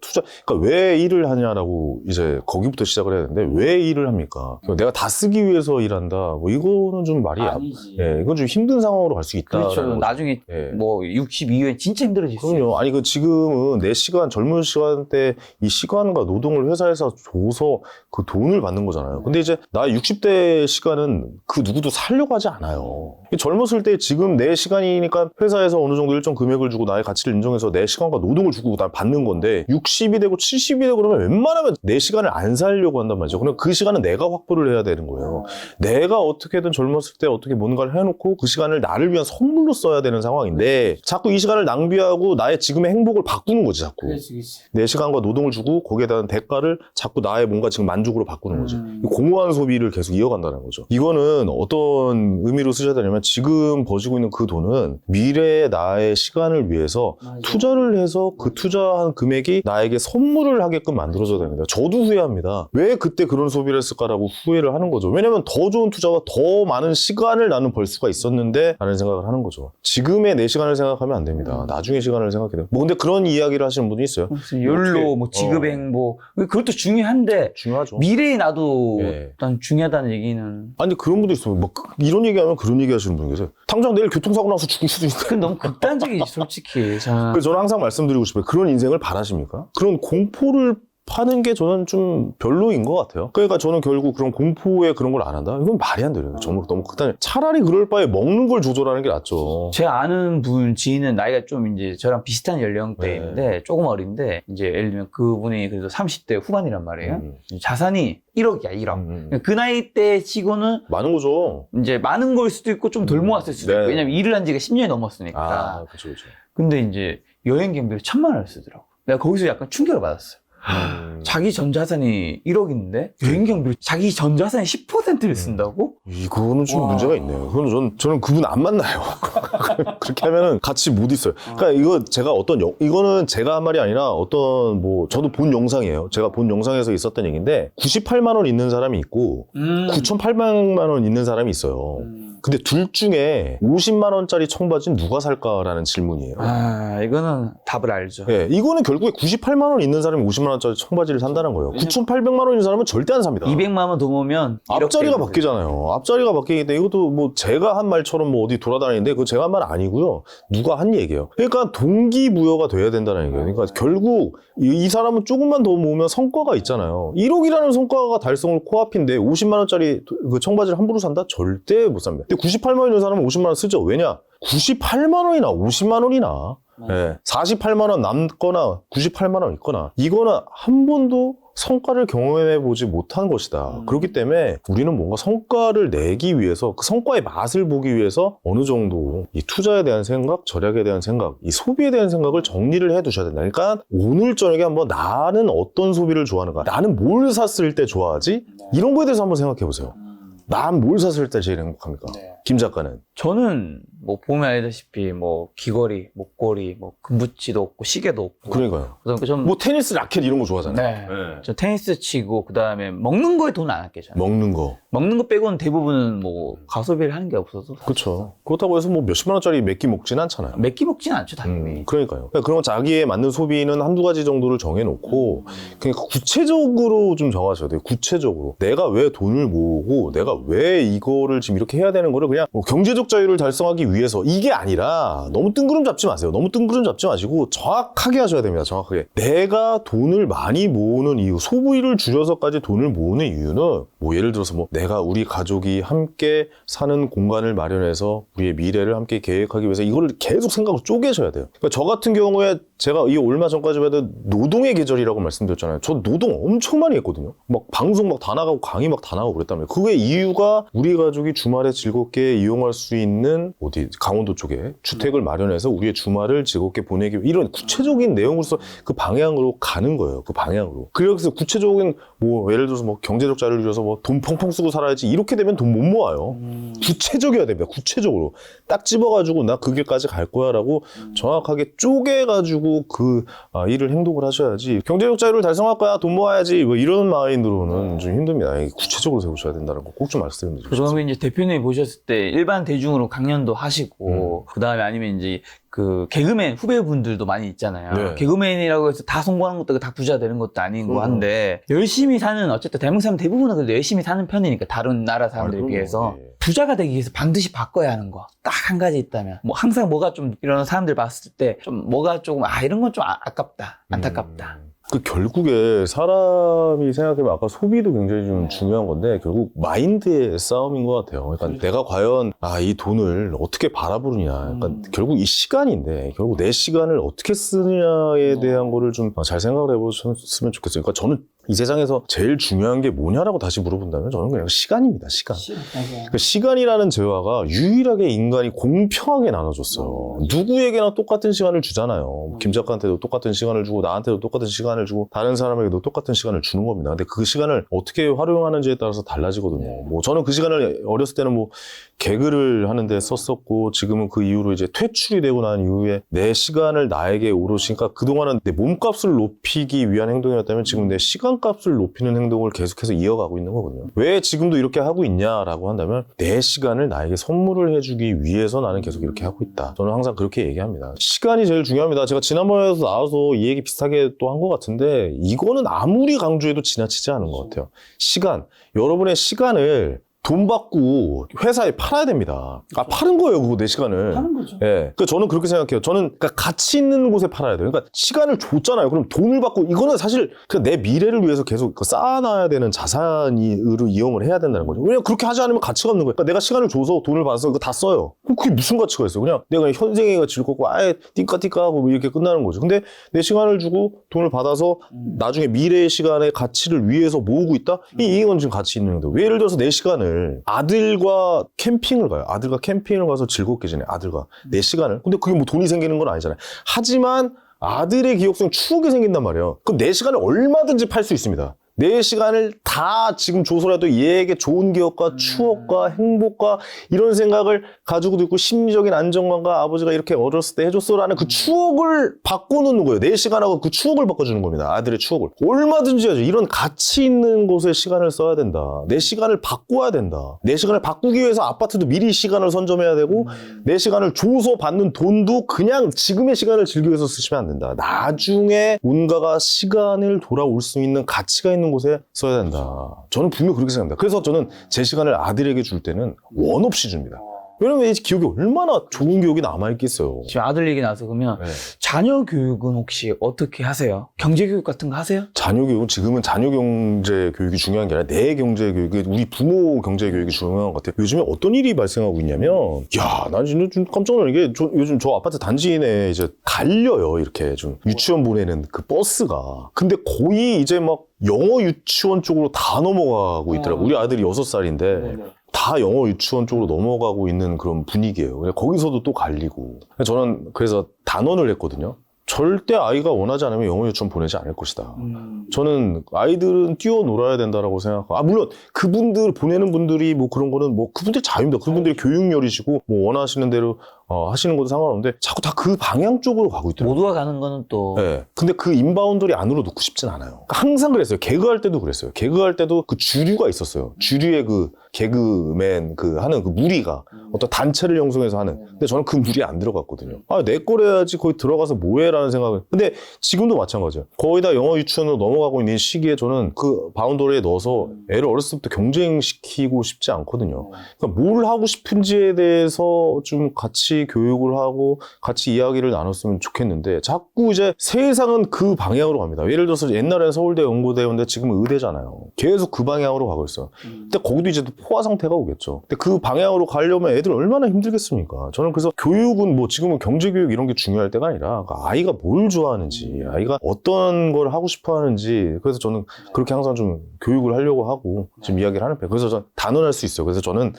그러니까 왜 일을 하냐라고 이제 거기부터 시작을 해야 되는데 왜 일을 합니까? 내가 다 쓰기 위해서 일한다. 뭐 이거는 좀 말이 아니지. 예, 이건 좀 힘든 상황으로 갈 수 있다. 그렇죠. 나중에 예. 뭐 60 이후에 진짜 힘들어질 수 있어요. 그럼요. 아니, 그 지금은 내 시간, 젊은 시간 때 이 시간과 노동을 회사에서 줘서 그 돈을 받는 거잖아요. 근데 이제 나 60대 시간은 그 누구도 살려고 하지 않아요. 젊었을 때 지금 내 시간이니까 회사에서 어느 정도 일정 금액을 주고 나의 가치를 인정해서 내 시간과 노동을 주고 난 받는 건데 60이 되고 70이 되고 그러면 웬만하면 내 시간을 안 살려고 한단 말이죠. 그럼 그 시간은 내가 확보를 해야 되는 거예요. 내가 어떻게든 젊었을 때 어떻게 뭔가를 해놓고 그 시간을 나를 위한 선물로 써야 되는 상황인데 자꾸 이 시간을 낭비하고 나의 지금의 행복을 바꾸는 거지 자꾸. 그렇지. 내 시간과 노동을 주고 거기에 대한 대가를 자꾸 나의 뭔가 지금 만족으로 바꾸는 거지. 공허한 소비를 계속 이어간다는 거죠. 이거는 어떤 의미로 쓰셔야 되냐면 지금 버시고 있는 그 돈은 미래의 나의 시간을 위해서 맞아. 투자를 해서 그 투자한 금액이 나에게 선물을 하게끔 만들어줘야 됩니다. 저도 후회합니다. 왜 그때 그런 소비를 했을까라고 후회를 하는 거죠. 왜냐면 더 좋은 투자와 더 많은 시간을 나는 벌 수가 있었는데 라는 생각을 하는 거죠. 지금의 내 시간을 생각하면 안 됩니다. 나중의 시간을 생각해야 돼요. 뭐 근데 그런 이야기를 하시는 분이 있어요. 연로, 뭐 지급의 행복 그것도 중요한데 중요하죠. 미래에 나도 예. 일단 중요하다는 얘기는 아니 그런 분도 있어요. 뭐 이런 얘기하면 그런 얘기 하시는 분이 계세요. 당장 내일 교통사고 나서 죽을 수도 있어요. 그건 너무 극단적이지 솔직히. 자, 그래서 저는 항상 말씀드리고 싶어요. 그런 인생을 바라십니까? 그런 공포를 파는 게 저는 좀 별로인 것 같아요. 그러니까 저는 결국 그런 공포에 그런 걸 안 한다? 이건 말이 안 돼요. 정말 너무 극단해. 차라리 그럴 바에 먹는 걸 조절하는 게 낫죠. 제 아는 분 지인은 나이가 좀 이제 저랑 비슷한 연령대인데 조금 어린데 이제 예를 들면 그분이 그래도 30대 후반이란 말이에요. 자산이 1억이야 1억. 그 나이 때 치고는 많은 거죠. 이제 많은 걸 수도 있고 좀 덜 모았을 수도 네. 있고 왜냐면 일을 한 지가 10년이 넘었으니까. 아, 그렇죠, 그렇죠. 근데 이제 여행 경비를 1,000만 원을 쓰더라고. 내가 거기서 약간 충격을 받았어요. 자기 전 자산이 1억인데 여행 경비를 자기 전 자산의 10%를 쓴다고? 이거는 좀 와. 문제가 있네요. 그건 저는 그분 안 만나요. 그렇게 하면은 같이 못 있어요. 그러니까 이거 제가 이거는 제가 한 말이 아니라 어떤 뭐 저도 본 영상이에요. 제가 본 영상에서 있었던 얘기인데 98만 원 있는 사람이 있고 9,800만 원 있는 사람이 있어요. 근데 둘 중에 50만 원짜리 청바지는 누가 살까라는 질문이에요. 아, 이거는 답을 알죠. 예, 이거는 결국에 98만 원 있는 사람이 50만 원짜리 청바지를 산다는 거예요. 9,800만 원 있는 사람은 절대 안 삽니다. 200만 원 더 모으면 앞자리가 1억 바뀌잖아요. 앞자리가 바뀌기 때문에 이것도 뭐 제가 한 말처럼 뭐 어디 돌아다니는데 그거 제가 한 말 아니고요. 누가 한 얘기예요. 그러니까 동기부여가 돼야 된다는 얘기예요. 그러니까 결국 이 사람은 조금만 더 모으면 성과가 있잖아요. 1억이라는 성과가 달성을 코앞인데 50만 원짜리 그 청바지를 함부로 산다? 절대 못 삽니다. 근데 98만 원 있는 사람은 50만 원 쓰죠. 왜냐? 98만 원이나 50만 원이나 예, 48만 원 남거나 98만 원 있거나 이거는 한 번도 성과를 경험해보지 못한 것이다. 그렇기 때문에 우리는 뭔가 성과를 내기 위해서 그 성과의 맛을 보기 위해서 어느 정도 이 투자에 대한 생각, 절약에 대한 생각, 이 소비에 대한 생각을 정리를 해두셔야 된다. 그러니까 오늘 저녁에 한번 나는 어떤 소비를 좋아하는가? 나는 뭘 샀을 때 좋아하지? 이런 거에 대해서 한번 생각해보세요. 난 뭘 샀을 때 제일 행복합니까? 김 작가는? 저는 뭐 보면 알다시피 뭐 귀걸이, 목걸이, 뭐 금붙이도 없고 시계도 없고. 그러니까요. 그다음에 좀 뭐 테니스 라켓 이런 거 좋아하잖아요. 네. 저 테니스 치고 그다음에 먹는 거에 돈 안 아껴요. 먹는 거. 먹는 거 빼고는 대부분은 뭐 가소비를 하는 게 없어서 그렇죠. 그렇다고 해서 뭐 몇십만 원짜리 몇 끼 먹진 않잖아요. 몇 끼 먹진 않죠 당연히. 그러니까요. 그런 자기에 맞는 소비는 한두 가지 정도를 정해놓고 그러니까 구체적으로 좀 정하셔야 돼요. 구체적으로. 내가 왜 돈을 모으고 내가 왜 이거를 지금 이렇게 해야 되는 거를 그냥 뭐 경제적 자유를 달성하기 위해서 이게 아니라 너무 뜬구름 잡지 마세요. 너무 뜬구름 잡지 마시고 정확하게 하셔야 됩니다. 정확하게. 내가 돈을 많이 모으는 이유, 소비를 줄여서까지 돈을 모으는 이유는 뭐 예를 들어서 뭐 내가 우리 가족이 함께 사는 공간을 마련해서 우리의 미래를 함께 계획하기 위해서 이거를 계속 생각을 쪼개셔야 돼요. 그러니까 저 같은 경우에 제가 이 얼마 전까지 해도 노동의 계절이라고 말씀드렸잖아요. 저 노동 엄청 많이 했거든요. 막 방송 막 다 나가고 강의 막 다 나가고 그랬다면 그게 이유가 우리 가족이 주말에 즐겁게 이용할 수 있는 어디 강원도 쪽에 주택을 마련해서 우리의 주말을 즐겁게 보내기 위해 이런 구체적인 내용으로서 그 방향으로 가는 거예요. 그 방향으로. 그래서 구체적인 뭐 예를 들어서 뭐 경제적 자유를 위해서 뭐 돈 펑펑 쓰고 살아야지 이렇게 되면 돈 못 모아요. 구체적이어야 됩니다. 구체적으로 딱 집어가지고 나 그 길까지 갈 거야라고 정확하게 쪼개가지고 그 일을 행동을 하셔야지 경제적 자유를 달성할 거야 돈 모아야지 뭐 이런 마인드로는 좀 힘듭니다. 구체적으로 세우셔야 된다는 거 꼭 좀 말씀드리고 싶습니다. 그러면 이제 대표님이 보셨을 때 일반 대중으로 강연도 하시고 그다음에 아니면 이제 그 개그맨 후배분들도 많이 있잖아요. 네. 개그맨이라고 해서 다 성공하는 것도 다 부자 되는 것도 아니고 한데 열심히 사는 어쨌든 대한민국 사람 대부분은 그래도 열심히 사는 편이니까 다른 나라 사람들에 비해서 예. 부자가 되기 위해서 반드시 바꿔야 하는 거 딱 한 가지 있다면 뭐 항상 뭐가 좀 이런 사람들 봤을 때 좀 뭐가 조금 이런 건 좀 아깝다 안타깝다. 그 결국에 사람이 생각해보면 아까 소비도 굉장히 좀 중요한 건데 결국 마인드의 싸움인 것 같아요. 그러니까 내가 과연 이 돈을 어떻게 바라보느냐. 그러니까 결국 이 시간인데 결국 내 시간을 어떻게 쓰느냐에 대한 거를 좀 잘 생각을 해보셨으면 좋겠어요. 그러니까 저는 이 세상에서 제일 중요한 게 뭐냐라고 다시 물어본다면 저는 그냥 시간입니다. 시간. 그러니까 시간이라는 재화가 유일하게 인간이 공평하게 나눠줬어요. 누구에게나 똑같은 시간을 주잖아요. 김 작가한테도 똑같은 시간을 주고 나한테도 똑같은 시간을 주고 다른 사람에게도 똑같은 시간을 주는 겁니다. 근데 그 시간을 어떻게 활용하는지에 따라서 달라지거든요. 뭐 저는 그 시간을 어렸을 때는 뭐 개그를 하는데 썼었고 지금은 그 이후로 이제 퇴출이 되고 난 이후에 내 시간을 나에게 오롯이 그러니까 그동안은 내 몸값을 높이기 위한 행동이었다면 지금 내 시간값을 높이는 행동을 계속해서 이어가고 있는 거거든요. 왜 지금도 이렇게 하고 있냐라고 한다면 내 시간을 나에게 선물을 해주기 위해서 나는 계속 이렇게 하고 있다. 저는 항상 그렇게 얘기합니다. 시간이 제일 중요합니다. 제가 지난번에도 나와서 이 얘기 비슷하게 또 한 것 같은데 이거는 아무리 강조해도 지나치지 않은 것 같아요. 시간. 여러분의 시간을 돈 받고 회사에 팔아야 됩니다. 파는 거예요, 그거 내 시간을. 하는 거죠. 예. 그러니까 저는 그렇게 생각해요. 저는 그러니까 가치 있는 곳에 팔아야 돼요. 그러니까 시간을 줬잖아요. 그럼 돈을 받고 이거는 사실 그냥 내 미래를 위해서 계속 쌓아놔야 되는 자산으로 이용을 해야 된다는 거죠. 왜냐면 그렇게 하지 않으면 가치가 없는 거예요. 그러니까 내가 시간을 줘서 돈을 받아서 이거 다 써요. 그럼 그게 무슨 가치가 있어요? 그냥 내가 현생애가 즐겁고 띵까띵까 하고 뭐 이렇게 끝나는 거죠. 근데 내 시간을 주고 돈을 받아서 나중에 미래의 시간의 가치를 위해서 모으고 있다? 이건 지금 가치 있는 거예요. 예를 들어서 내 시간을 아들과 캠핑을 가요. 아들과 캠핑을 가서 즐겁게 지내. 아들과 내 시간을. 근데 그게 뭐 돈이 생기는 건 아니잖아요. 하지만 아들의 기억 속 추억이 생긴단 말이에요. 그럼 내 시간을 얼마든지 팔 수 있습니다. 내 시간을 다 지금 줘서라도 얘에게 좋은 기억과 추억과 행복과 이런 생각을 가지고도 있고 심리적인 안정감과 아버지가 이렇게 어렸을 때 해줬어라는 그 추억을 바꿔놓는 거예요. 내 시간하고 그 추억을 바꿔주는 겁니다. 아들의 추억을. 얼마든지 하죠. 이런 가치 있는 곳에 시간을 써야 된다. 내 시간을 바꿔야 된다. 내 시간을 바꾸기 위해서 아파트도 미리 시간을 선점해야 되고 내 시간을 줘서 받는 돈도 그냥 지금의 시간을 즐기기 위해서 쓰시면 안 된다. 나중에 뭔가가 시간을 돌아올 수 있는 가치가 있는 곳에 써야 된다. 저는 분명 그렇게 생각합니다. 그래서 저는 제 시간을 아들에게 줄 때는 원 없이 줍니다. 왜냐면 이 기억이 얼마나 좋은 기억이 남아있겠어요. 지금 아들 얘기 나서 그러면 네. 자녀 교육은 혹시 어떻게 하세요? 경제 교육 같은 거 하세요? 자녀 교육은 지금은 자녀 경제 교육이 중요한 게 아니라 내 경제 교육이 우리 부모 경제 교육이 중요한 것 같아요. 요즘에 어떤 일이 발생하고 있냐면 난 진짜 좀 깜짝 놀란 게 요즘 저 아파트 단지 내에 이제 달려요. 이렇게 좀 유치원 보내는 그 버스가. 근데 거의 이제 막 영어 유치원 쪽으로 다 넘어가고 있더라고요. 우리 아들이 6살인데 다 영어 유치원 쪽으로 넘어가고 있는 그런 분위기예요. 거기서도 또 갈리고. 저는 그래서 단언을 했거든요. 절대 아이가 원하지 않으면 영어 유치원 보내지 않을 것이다. 저는 아이들은 뛰어놀아야 된다라고 생각하고, 물론 그분들 보내는 분들이 뭐 그런 거는 뭐 그분들 자유입니다. 그분들이 교육열이시고 뭐 원하시는 대로 하시는 것도 상관없는데 자꾸 다 그 방향 쪽으로 가고 있더라고요. 모두가 가는 거는 또 네. 근데 그 인바운드를 안으로 놓고 싶진 않아요. 그러니까 항상 그랬어요. 개그할 때도 그랬어요. 개그할 때도 그 주류가 있었어요. 주류의 그 개그맨 하는 그 무리가 어떤 단체를 형성해서 하는. 근데 저는 그 무리에 안 들어갔거든요. 내 거래야지 거기 들어가서 뭐해라는 생각을. 근데 지금도 마찬가지예요. 거의 다 영어 유치원으로 넘어가고 있는 시기에 저는 그 바운더리에 넣어서 애를 어렸을 때부터 경쟁시키고 싶지 않거든요. 그러니까 뭘 하고 싶은지에 대해서 좀 같이 교육을 하고 같이 이야기를 나눴으면 좋겠는데 자꾸 이제 세상은 그 방향으로 갑니다. 예를 들어서 옛날에는 서울대 연고대였는데 지금은 의대잖아요. 계속 그 방향으로 가고 있어요. 근데 거기도 이제 포화 상태가 오겠죠. 근데 그 방향으로 가려면 애들 얼마나 힘들겠습니까? 저는 그래서 교육은 뭐 지금은 경제교육 이런 게 중요할 때가 아니라 아이가 뭘 좋아하는지, 아이가 어떤 걸 하고 싶어 하는지. 그래서 저는 그렇게 항상 좀 교육을 하려고 하고 지금 이야기를 하는 편이에요. 그래서 저는 단언할 수 있어요. 그래서 저는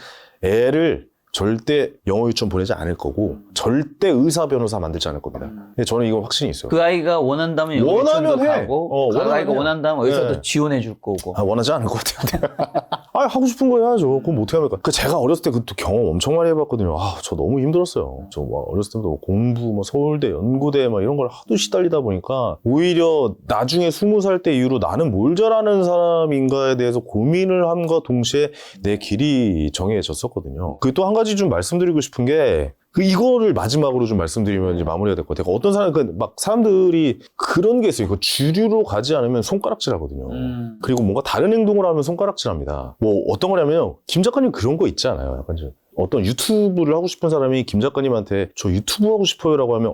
애를 절대 영어 유치원 보내지 않을 거고 절대 의사 변호사 만들지 않을 겁니다. 근데 저는 이거 확신이 있어요. 그 아이가 원한다면 영어 유치원도 원하면 해. 가고 그 아이가 원한다면 의사도 네. 지원해 줄 거고 원하지 않을 것 같아요. 하고 싶은 거 해야죠. 그럼 어떻게 합니까? 제가 어렸을 때 그 경험 엄청 많이 해봤거든요. 저 너무 힘들었어요. 저 어렸을 때부터 공부, 서울대, 연고대 이런 걸 하도 시달리다 보니까 오히려 나중에 20살 때 이후로 나는 뭘 잘하는 사람인가에 대해서 고민을 함과 동시에 내 길이 정해졌었거든요. 그 또 한 가지 좀 말씀드리고 싶은 게 이거를 마지막으로 좀 말씀드리면 이제 마무리가 될 것 같아요. 어떤 사람, 사람들이 그런 게 있어요. 주류로 가지 않으면 손가락질 하거든요. 그리고 뭔가 다른 행동을 하면 손가락질 합니다. 어떤 거냐면요. 김 작가님 그런 거 있지 않아요? 약간 어떤 유튜브를 하고 싶은 사람이 김 작가님한테 저 유튜브 하고 싶어요라고 하면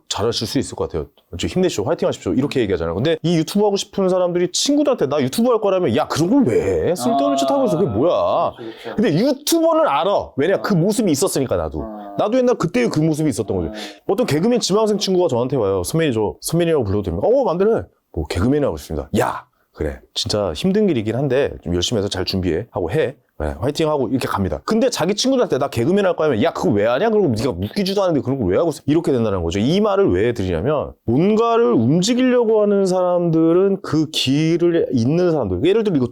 잘하실 수 있을 것 같아요. 힘내시오, 화이팅 하십시오 이렇게 얘기하잖아요. 근데 이 유튜브 하고 싶은 사람들이 친구들한테 나 유튜브 할 거라면 야 그런 걸 왜 해? 쓸데없는 짓 하고 있어. 그게 뭐야? 그렇죠. 근데 유튜버는 알아. 왜냐 그 모습이 있었으니까 나도 옛날 그때의 그 모습이 있었던 거죠. 어떤 개그맨 지망생 친구가 저한테 와요. 선배님이라고 불러도 됩니까? 맘대로 해. 개그맨이 하고 싶습니다. 야 그래 진짜 힘든 길이긴 한데 좀 열심히 해서 잘 준비해 하고 해. 네, 화이팅 하고 이렇게 갑니다. 근데 자기 친구들한테 나 개그맨 할 거면 야 그거 왜 하냐? 그러고 네가 웃기지도 않은데 그런 거 왜 하고 있어? 이렇게 된다는 거죠. 이 말을 왜 드리냐면 뭔가를 움직이려고 하는 사람들은 그 길을 잇는 사람들. 예를 들어 이거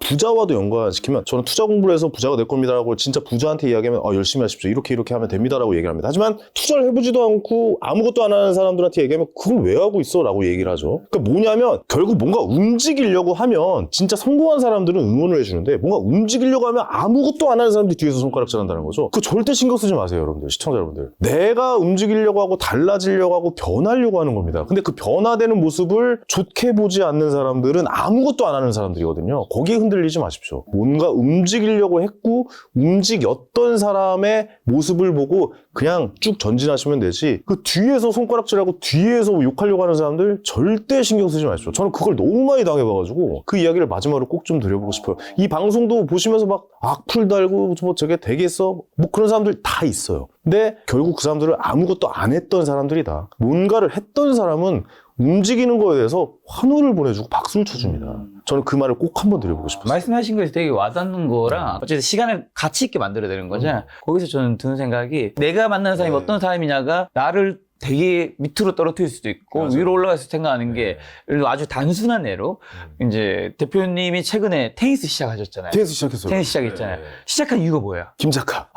부자와도 연관시키면 저는 투자 공부를 해서 부자가 될 겁니다라고 진짜 부자한테 이야기하면 열심히 하십시오. 이렇게 하면 됩니다라고 얘기를 합니다. 하지만 투자를 해보지도 않고 아무것도 안 하는 사람들한테 얘기하면 그걸 왜 하고 있어? 라고 얘기를 하죠. 그러니까 뭐냐면 결국 뭔가 움직이려고 하면 진짜 성공한 사람들은 응원을 해주는데 뭔가 움직이려고 하면 아무것도 안 하는 사람들이 뒤에서 손가락질 한다는 거죠. 절대 신경 쓰지 마세요, 여러분들. 시청자 여러분들. 내가 움직이려고 하고 달라지려고 하고 변하려고 하는 겁니다. 근데 그 변화되는 모습을 좋게 보지 않는 사람들은 아무것도 안 하는 사람들이거든요. 거기에 흔들리지 마십시오. 뭔가 움직이려고 했고 움직였던 사람의 모습을 보고 그냥 쭉 전진하시면 되지 그 뒤에서 손가락질하고 뒤에서 욕하려고 하는 사람들 절대 신경 쓰지 마십시오. 저는 그걸 너무 많이 당해봐가지고 그 이야기를 마지막으로 꼭 좀 드려보고 싶어요. 이 방송도 보시면서 악플 달고 저게 되겠어? 그런 사람들 다 있어요. 근데 결국 그 사람들은 아무것도 안 했던 사람들이다. 뭔가를 했던 사람은 움직이는 거에 대해서 환호를 보내주고 박수를 쳐줍니다. 저는 그 말을 꼭 한번 드려보고 싶었어요. 말씀하신 것이 되게 와닿는 거라 어쨌든 시간을 가치 있게 만들어야 되는 거죠. 거기서 저는 드는 생각이 내가 만나는 사람이 어떤 사람이냐가 나를 되게 밑으로 떨어뜨릴 수도 있고 맞아요. 위로 올라갈 수 생각하는 게 예를 들어 아주 단순한 예로 이제 대표님이 최근에 테니스 시작하셨잖아요. 테니스 시작했어요. 테니스 시작했잖아요. 시작한 이유가 뭐예요? 김 작가.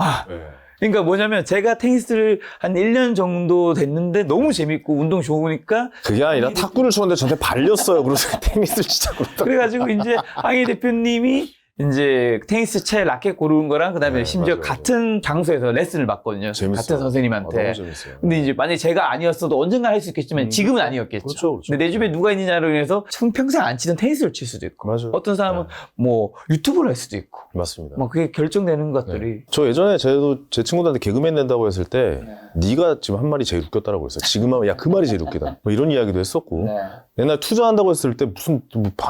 그러니까 뭐냐면 제가 테니스를 한 1년 정도 됐는데 너무 재밌고 운동 좋으니까 그게 아니라 탁구를 쳤는데 저한테 발렸어요. 그래서 테니스를 시작으로. 그래가지고 이제 황희 대표님이 이제 테니스 채 라켓 고르는 거랑 그다음에 심지어 맞아요. 같은 장소에서 레슨을 받거든요. 재밌어요. 같은 선생님한테. 너무 재밌어요. 근데 이제 만약에 제가 아니었어도 언젠가 할 수 있겠지만 지금은 아니었겠죠. 그렇죠. 근데 내 주변에 누가 있느냐로 인해서 평생 안 치던 테니스를 칠 수도 있고 맞아요. 어떤 사람은 뭐 유튜브를 할 수도 있고 맞습니다. 뭐 그게 결정되는 것들이 저 예전에 제 친구들한테 개그맨 된다고 했을 때 네가 지금 한 말이 제일 웃겼다라고 했어요. 지금 하면 야 그 말이 제일 웃기다. 이런 이야기도 했었고 옛날 투자한다고 했을 때 무슨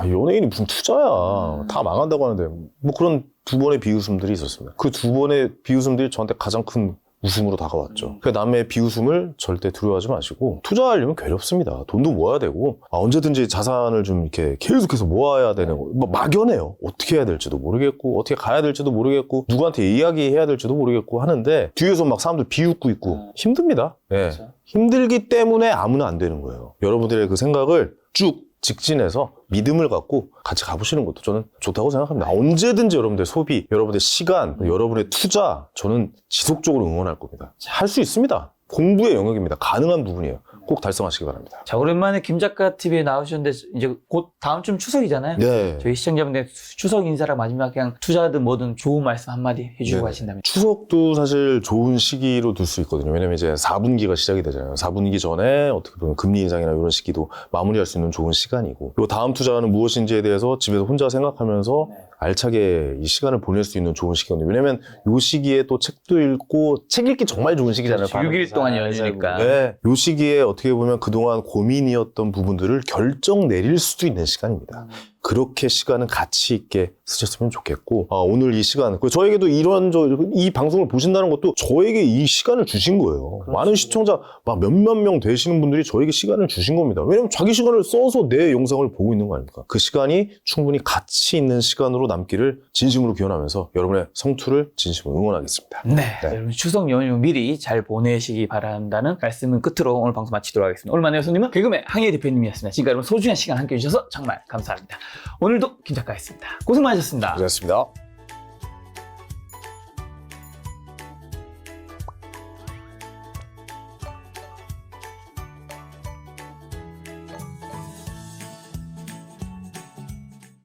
연예인이 무슨 투자야. 다 망한다고 하는데 그런 두 번의 비웃음들이 있었습니다. 그 두 번의 비웃음들이 저한테 가장 큰 웃음으로 다가왔죠. 그 남의 비웃음을 절대 두려워하지 마시고 투자하려면 괴롭습니다. 돈도 모아야 되고 언제든지 자산을 좀 이렇게 계속해서 모아야 되는 거 막연해요. 어떻게 해야 될지도 모르겠고 어떻게 가야 될지도 모르겠고 누구한테 이야기해야 될지도 모르겠고 하는데 뒤에서 막 사람들 비웃고 있고 힘듭니다. 네. 그렇죠. 힘들기 때문에 아무나 안 되는 거예요. 여러분들의 그 생각을 쭉 직진해서 믿음을 갖고 같이 가보시는 것도 저는 좋다고 생각합니다. 언제든지 여러분들 소비, 여러분들 시간, 여러분의 투자 저는 지속적으로 응원할 겁니다. 할 수 있습니다. 공부의 영역입니다. 가능한 부분이에요. 꼭 달성하시기 바랍니다. 자 오랜만에 김작가 TV에 나오셨는데 이제 곧 다음 주 추석이잖아요. 네. 저희 시청자분들 추석 인사랑 마지막 그냥 투자든 뭐든 좋은 말씀 한마디 해주고 네네. 가신다면 추석도 사실 좋은 시기로 둘 수 있거든요. 왜냐면 이제 4분기가 시작이 되잖아요. 4분기 전에 어떻게 보면 금리 인상이나 이런 시기도 마무리할 수 있는 좋은 시간이고 그리고 다음 투자는 무엇인지에 대해서 집에서 혼자 생각하면서 알차게 이 시간을 보낼 수 있는 좋은 시기거든요. 왜냐면 이 시기에 또 책도 읽고 책 읽기 정말 좋은 시기잖아요. 6일 동안 연휴니까. 네. 이 시기에 어떻게 보면 그동안 고민이었던 부분들을 결정 내릴 수도 있는 시간입니다. 그렇게 시간은 가치 있게 쓰셨으면 좋겠고 오늘 이 시간 저에게도 이 방송을 보신다는 것도 저에게 이 시간을 주신 거예요. 그렇죠. 많은 시청자 막 몇몇 명 되시는 분들이 저에게 시간을 주신 겁니다. 왜냐면 자기 시간을 써서 내 영상을 보고 있는 거 아닙니까? 그 시간이 충분히 가치 있는 시간으로 남기를 진심으로 기원하면서 여러분의 성투를 진심으로 응원하겠습니다. 네. 여러분 추석 연휴 미리 잘 보내시기 바란다는 말씀은 끝으로 오늘 방송 마치도록 하겠습니다. 오늘 만나요 손님은 개그맨 황희 대표님이었습니다. 지금까지 여러분 소중한 시간 함께 해주셔서 정말 감사합니다. 오늘도 김 작가였습니다. 고생 많으셨습니다. 고생하셨습니다.